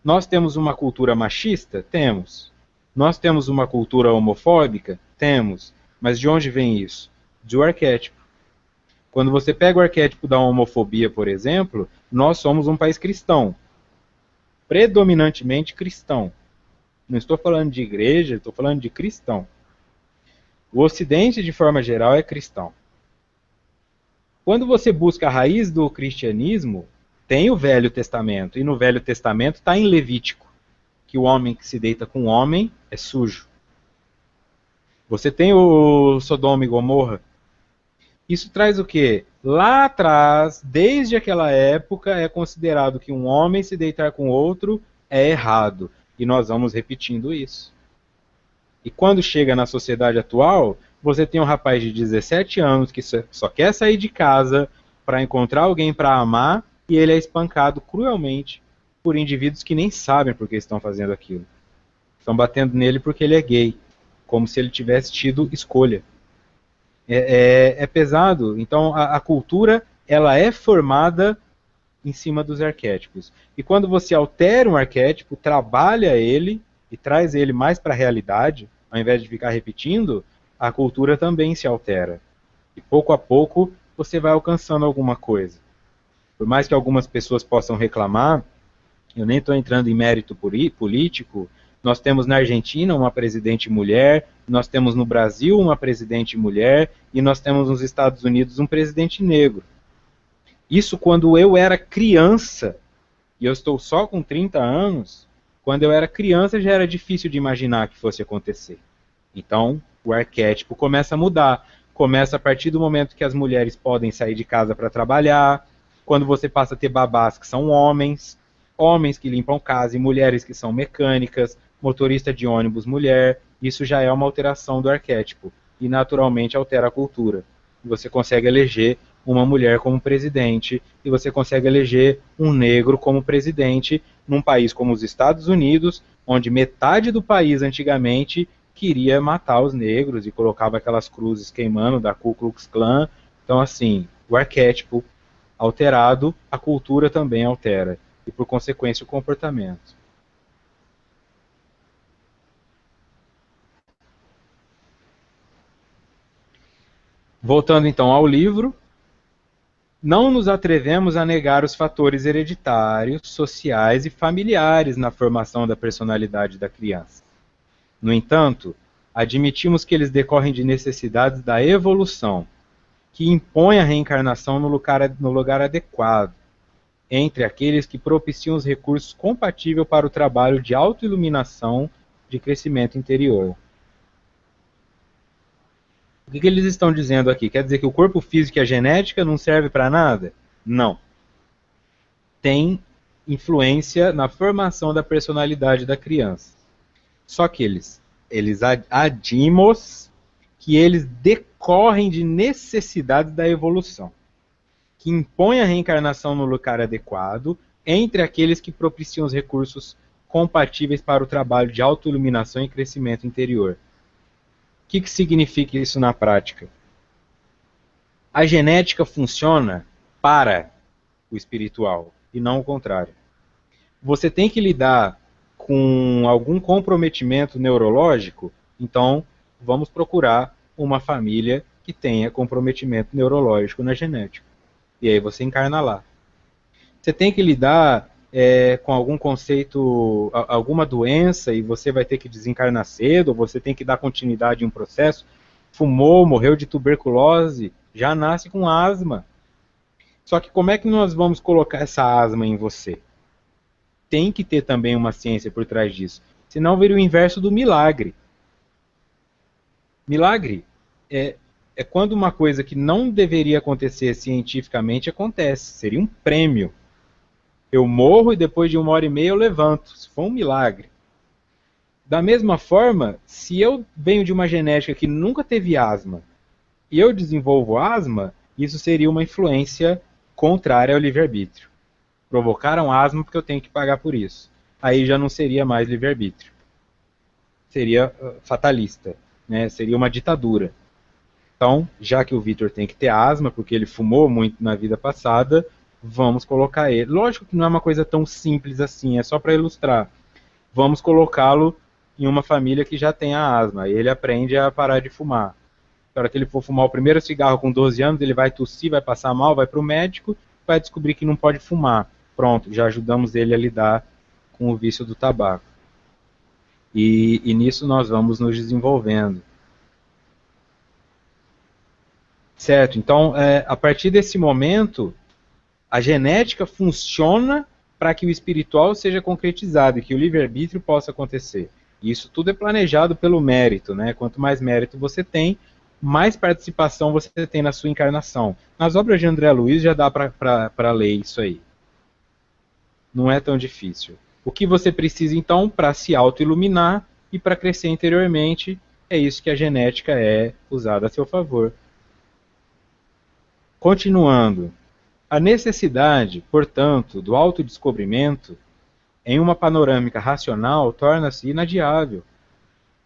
Nós temos uma cultura machista? Temos. Nós temos uma cultura homofóbica? Temos. Mas de onde vem isso? Do arquétipo. Quando você pega o arquétipo da homofobia, por exemplo, nós somos um país cristão. Predominantemente cristão. Não estou falando de igreja, estou falando de cristão. O Ocidente, de forma geral, é cristão. Quando você busca a raiz do cristianismo, tem o Velho Testamento. E no Velho Testamento está em Levítico, que o homem que se deita com o homem é sujo. Você tem o Sodoma e Gomorra. Isso traz o quê? Lá atrás, desde aquela época, é considerado que um homem se deitar com outro é errado. E nós vamos repetindo isso. E quando chega na sociedade atual, você tem um rapaz de 17 anos que só quer sair de casa para encontrar alguém para amar e ele é espancado cruelmente por indivíduos que nem sabem por que estão fazendo aquilo. Estão batendo nele porque ele é gay, como se ele tivesse tido escolha. É pesado. Então a cultura ela é formada em cima dos arquétipos. E quando você altera um arquétipo, trabalha ele e traz ele mais para a realidade, ao invés de ficar repetindo, a cultura também se altera. E pouco a pouco você vai alcançando alguma coisa. Por mais que algumas pessoas possam reclamar, eu nem estou entrando em mérito político, nós temos na Argentina uma presidente mulher, nós temos no Brasil uma presidente mulher, e nós temos nos Estados Unidos um presidente negro. Isso quando eu era criança, e eu estou só com 30 anos, quando eu era criança já era difícil de imaginar que fosse acontecer. Então, o arquétipo começa a mudar. Começa a partir do momento que as mulheres podem sair de casa para trabalhar, quando você passa a ter babás que são homens, homens que limpam casa e mulheres que são mecânicas, motorista de ônibus mulher, isso já é uma alteração do arquétipo. E naturalmente altera a cultura. Você consegue eleger uma mulher como presidente, e você consegue eleger um negro como presidente num país como os Estados Unidos, onde metade do país antigamente queria matar os negros e colocava aquelas cruzes queimando da Ku Klux Klan. Então, assim, o arquétipo alterado, a cultura também altera, e por consequência o comportamento. Voltando então ao livro, não nos atrevemos a negar os fatores hereditários, sociais e familiares na formação da personalidade da criança. No entanto, admitimos que eles decorrem de necessidades da evolução, que impõem a reencarnação no lugar adequado, entre aqueles que propiciam os recursos compatíveis para o trabalho de autoiluminação de crescimento interior. O que eles estão dizendo aqui? Quer dizer que o corpo físico e a genética não servem para nada? Não. Tem influência na formação da personalidade da criança. Só que eles adimos que eles decorrem de necessidades da evolução, que impõem a reencarnação no lugar adequado entre aqueles que propiciam os recursos compatíveis para o trabalho de autoiluminação e crescimento interior. O que significa isso na prática? A genética funciona para o espiritual e não o contrário. Você tem que lidar com algum comprometimento neurológico, então vamos procurar uma família que tenha comprometimento neurológico na genética. E aí você encarna lá. Você tem que lidar com algum conceito, alguma doença, e você vai ter que desencarnar cedo, ou você tem que dar continuidade em um processo. Fumou, morreu de tuberculose, já nasce com asma. Só que como é que nós vamos colocar essa asma em você? Tem que ter também uma ciência por trás disso. Senão vira o inverso do milagre. Milagre é quando uma coisa que não deveria acontecer cientificamente acontece. Seria um prêmio. Eu morro e depois de 1h30 eu levanto. Se for um milagre. Da mesma forma, se eu venho de uma genética que nunca teve asma e eu desenvolvo asma, isso seria uma influência contrária ao livre-arbítrio. Provocaram asma porque eu tenho que pagar por isso. Aí já não seria mais livre-arbítrio. Seria fatalista, né? Seria uma ditadura. Então, já que o Vitor tem que ter asma, porque ele fumou muito na vida passada, vamos colocar ele. Lógico que não é uma coisa tão simples assim, é só para ilustrar. Vamos colocá-lo em uma família que já tem a asma, e ele aprende a parar de fumar. Na hora que ele for fumar o primeiro cigarro com 12 anos, ele vai tossir, vai passar mal, vai para o médico, vai descobrir que não pode fumar. Pronto, já ajudamos ele a lidar com o vício do tabaco. E nisso nós vamos nos desenvolvendo. Certo, então, a partir desse momento, a genética funciona para que o espiritual seja concretizado e que o livre-arbítrio possa acontecer. E isso tudo é planejado pelo mérito, né? Quanto mais mérito você tem, mais participação você tem na sua encarnação. Nas obras de André Luiz já dá para ler isso aí. Não é tão difícil. O que você precisa, então, para se auto-iluminar e para crescer interiormente, é isso que a genética é usada a seu favor. Continuando. A necessidade, portanto, do autodescobrimento em uma panorâmica racional torna-se inadiável,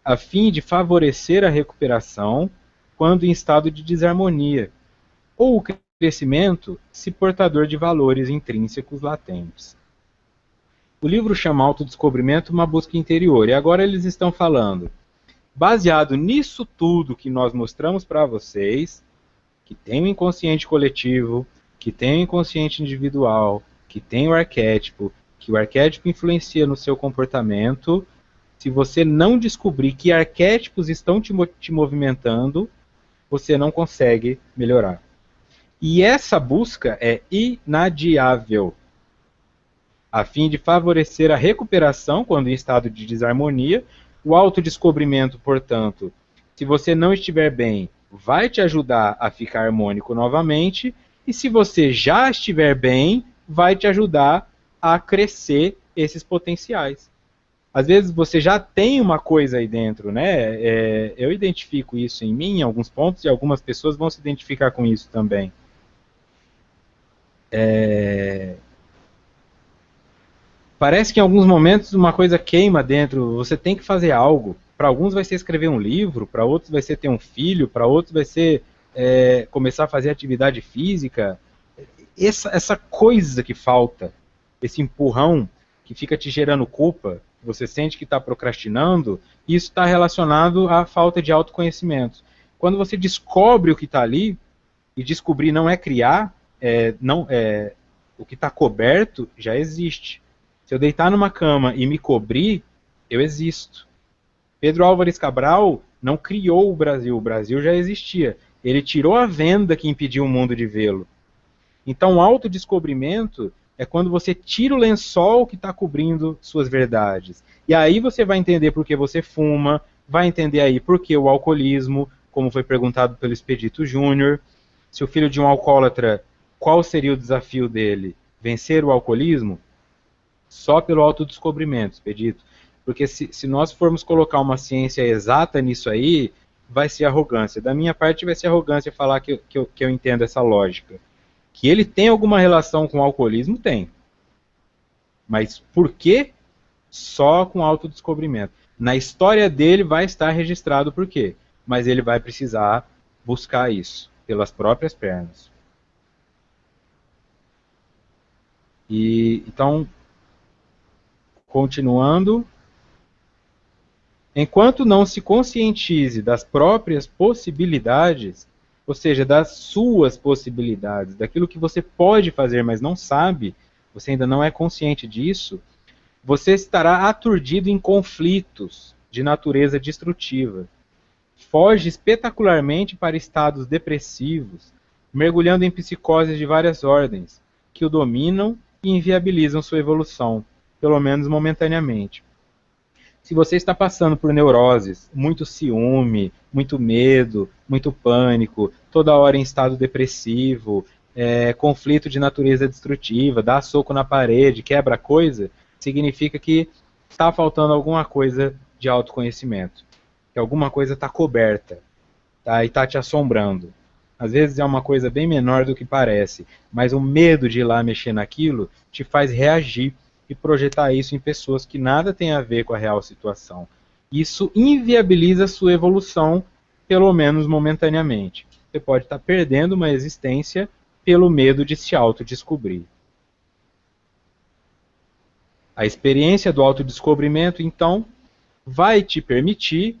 a fim de favorecer a recuperação quando em estado de desarmonia, ou o crescimento se portador de valores intrínsecos latentes. O livro chama Autodescobrimento uma busca interior, e agora eles estão falando, baseado nisso tudo que nós mostramos para vocês, que tem o inconsciente coletivo, que tem o inconsciente individual, que tem o arquétipo, que o arquétipo influencia no seu comportamento. Se você não descobrir que arquétipos estão te movimentando, você não consegue melhorar. E essa busca é inadiável, a fim de favorecer a recuperação quando em estado de desarmonia. O autodescobrimento, portanto, se você não estiver bem, vai te ajudar a ficar harmônico novamente, e se você já estiver bem, vai te ajudar a crescer esses potenciais. Às vezes você já tem uma coisa aí dentro, né? Eu identifico isso em mim, em alguns pontos, e algumas pessoas vão se identificar com isso também. Parece que em alguns momentos uma coisa queima dentro, você tem que fazer algo. Para alguns vai ser escrever um livro, para outros vai ser ter um filho, para outros vai ser começar a fazer atividade física. Essa coisa que falta, esse empurrão que fica te gerando culpa, você sente que está procrastinando, isso está relacionado à falta de autoconhecimento. Quando você descobre o que está ali, e descobrir não é criar, o que está coberto já existe. Se eu deitar numa cama e me cobrir, eu existo. Pedro Álvares Cabral não criou o Brasil já existia. Ele tirou a venda que impediu o mundo de vê-lo. Então, o autodescobrimento é quando você tira o lençol que está cobrindo suas verdades. E aí você vai entender por que você fuma, vai entender aí por que o alcoolismo, como foi perguntado pelo Expedito Júnior. Se o filho de um alcoólatra, qual seria o desafio dele? Vencer o alcoolismo? Só pelo autodescobrimento, Expedito. Porque se nós formos colocar uma ciência exata nisso aí, vai ser arrogância. Da minha parte vai ser arrogância falar que eu entendo essa lógica. Que ele tem alguma relação com o alcoolismo, tem. Mas por quê? Só com autodescobrimento. Na história dele vai estar registrado por quê. Mas ele vai precisar buscar isso pelas próprias pernas. Então, continuando, enquanto não se conscientize das próprias possibilidades, ou seja, das suas possibilidades, daquilo que você pode fazer, mas não sabe, você ainda não é consciente disso, você estará aturdido em conflitos de natureza destrutiva. Foge espetacularmente para estados depressivos, mergulhando em psicoses de várias ordens, que o dominam e inviabilizam sua evolução, pelo menos momentaneamente. Se você está passando por neuroses, muito ciúme, muito medo, muito pânico, toda hora em estado depressivo, conflito de natureza destrutiva, dá soco na parede, quebra coisa, significa que está faltando alguma coisa de autoconhecimento, que alguma coisa está coberta, tá? E está te assombrando. Às vezes é uma coisa bem menor do que parece, mas o medo de ir lá mexer naquilo te faz reagir e projetar isso em pessoas que nada tem a ver com a real situação. Isso inviabiliza a sua evolução, pelo menos momentaneamente. Você pode estar perdendo uma existência pelo medo de se autodescobrir. A experiência do autodescobrimento, então, vai te permitir,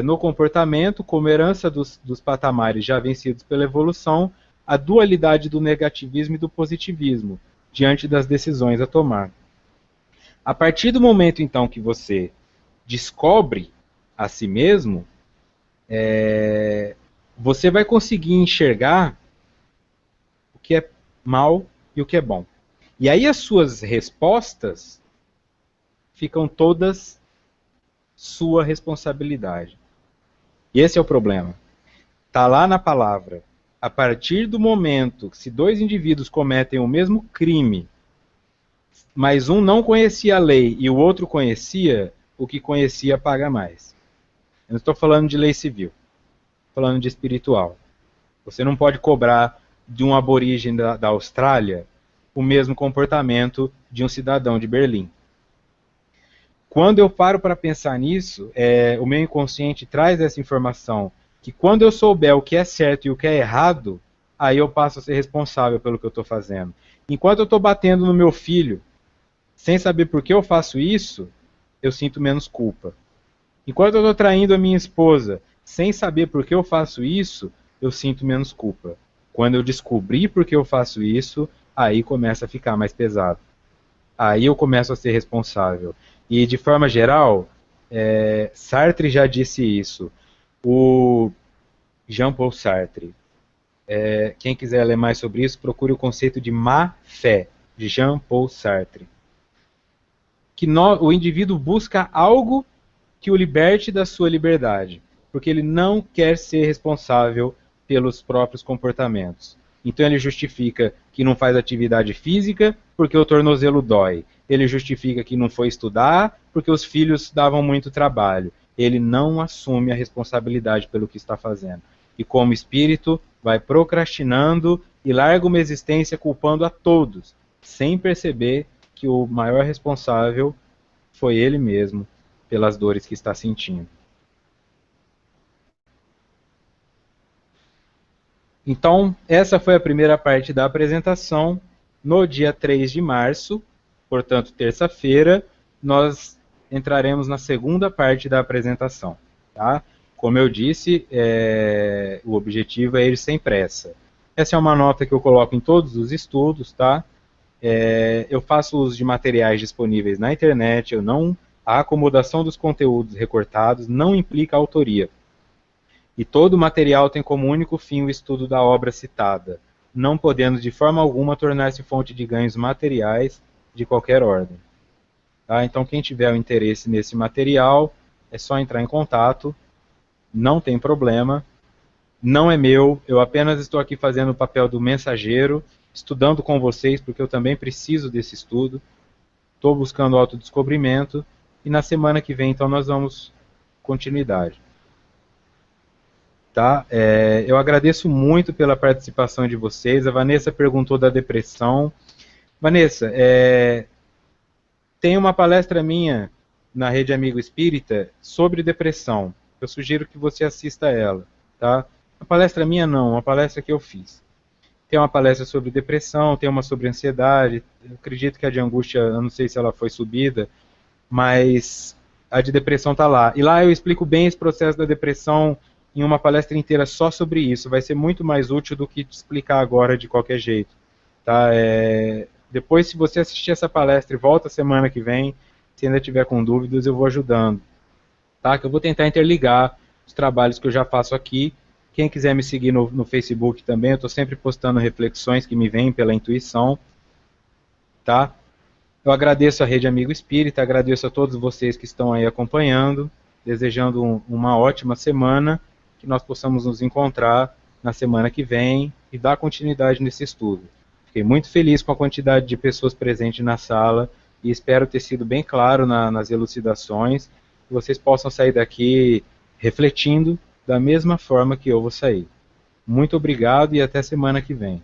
no comportamento, como herança dos patamares já vencidos pela evolução, a dualidade do negativismo e do positivismo, diante das decisões a tomar. A partir do momento, então, que você descobre a si mesmo, você vai conseguir enxergar o que é mal e o que é bom. E aí as suas respostas ficam todas sua responsabilidade. E esse é o problema. Está lá na palavra. A partir do momento que se dois indivíduos cometem o mesmo crime, mas um não conhecia a lei e o outro conhecia, o que conhecia paga mais. Eu não estou falando de lei civil, estou falando de espiritual. Você não pode cobrar de um aborígene da Austrália o mesmo comportamento de um cidadão de Berlim. Quando eu paro para pensar nisso, o meu inconsciente traz essa informação, que quando eu souber o que é certo e o que é errado, aí eu passo a ser responsável pelo que eu estou fazendo. Enquanto eu estou batendo no meu filho, sem saber por que eu faço isso, eu sinto menos culpa. Enquanto eu estou traindo a minha esposa, sem saber por que eu faço isso, eu sinto menos culpa. Quando eu descobrir por que eu faço isso, aí começa a ficar mais pesado. Aí eu começo a ser responsável. E, de forma geral, Sartre já disse isso. O Jean-Paul Sartre. Quem quiser ler mais sobre isso, procure o conceito de má-fé, de Jean-Paul Sartre. Que o indivíduo busca algo que o liberte da sua liberdade, porque ele não quer ser responsável pelos próprios comportamentos. Então ele justifica que não faz atividade física porque o tornozelo dói. Ele justifica que não foi estudar porque os filhos davam muito trabalho. Ele não assume a responsabilidade pelo que está fazendo. E como espírito, vai procrastinando e larga uma existência culpando a todos, sem perceber que o maior responsável foi ele mesmo pelas dores que está sentindo. Então, essa foi a primeira parte da apresentação. No dia 3 de março, portanto, terça-feira, nós entraremos na segunda parte da apresentação. Tá? Como eu disse, o objetivo é ir sem pressa. Essa é uma nota que eu coloco em todos os estudos, tá? Eu faço uso de materiais disponíveis na internet, a acomodação dos conteúdos recortados não implica autoria. E todo material tem como único fim o estudo da obra citada, não podendo de forma alguma tornar-se fonte de ganhos materiais de qualquer ordem. Tá? Então, quem tiver o interesse nesse material, é só entrar em contato, não tem problema, não é meu, eu apenas estou aqui fazendo o papel do mensageiro, estudando com vocês, porque eu também preciso desse estudo, estou buscando autodescobrimento, e na semana que vem, então, nós vamos continuidade. Tá? Eu agradeço muito pela participação de vocês. A Vanessa perguntou da depressão. Vanessa, tem uma palestra minha na Rede Amigo Espírita sobre depressão. Eu sugiro que você assista a ela. Tá? Uma palestra minha não, uma palestra que eu fiz. Tem uma palestra sobre depressão, tem uma sobre ansiedade. Eu acredito que a de angústia, eu não sei se ela foi subida, mas a de depressão está lá. E lá eu explico bem esse processo da depressão em uma palestra inteira só sobre isso. Vai ser muito mais útil do que te explicar agora de qualquer jeito. Tá? Depois, se você assistir essa palestra e volta semana que vem, se ainda tiver com dúvidas, eu vou ajudando. Tá? Que eu vou tentar interligar os trabalhos que eu já faço aqui. Quem quiser me seguir no Facebook também, eu estou sempre postando reflexões que me vêm pela intuição. Tá? Eu agradeço a Rede Amigo Espírita, agradeço a todos vocês que estão aí acompanhando, desejando uma ótima semana, que nós possamos nos encontrar na semana que vem e dar continuidade nesse estudo. Fiquei muito feliz com a quantidade de pessoas presentes na sala e espero ter sido bem claro nas elucidações. que vocês possam sair daqui refletindo da mesma forma que eu vou sair. Muito obrigado e até semana que vem.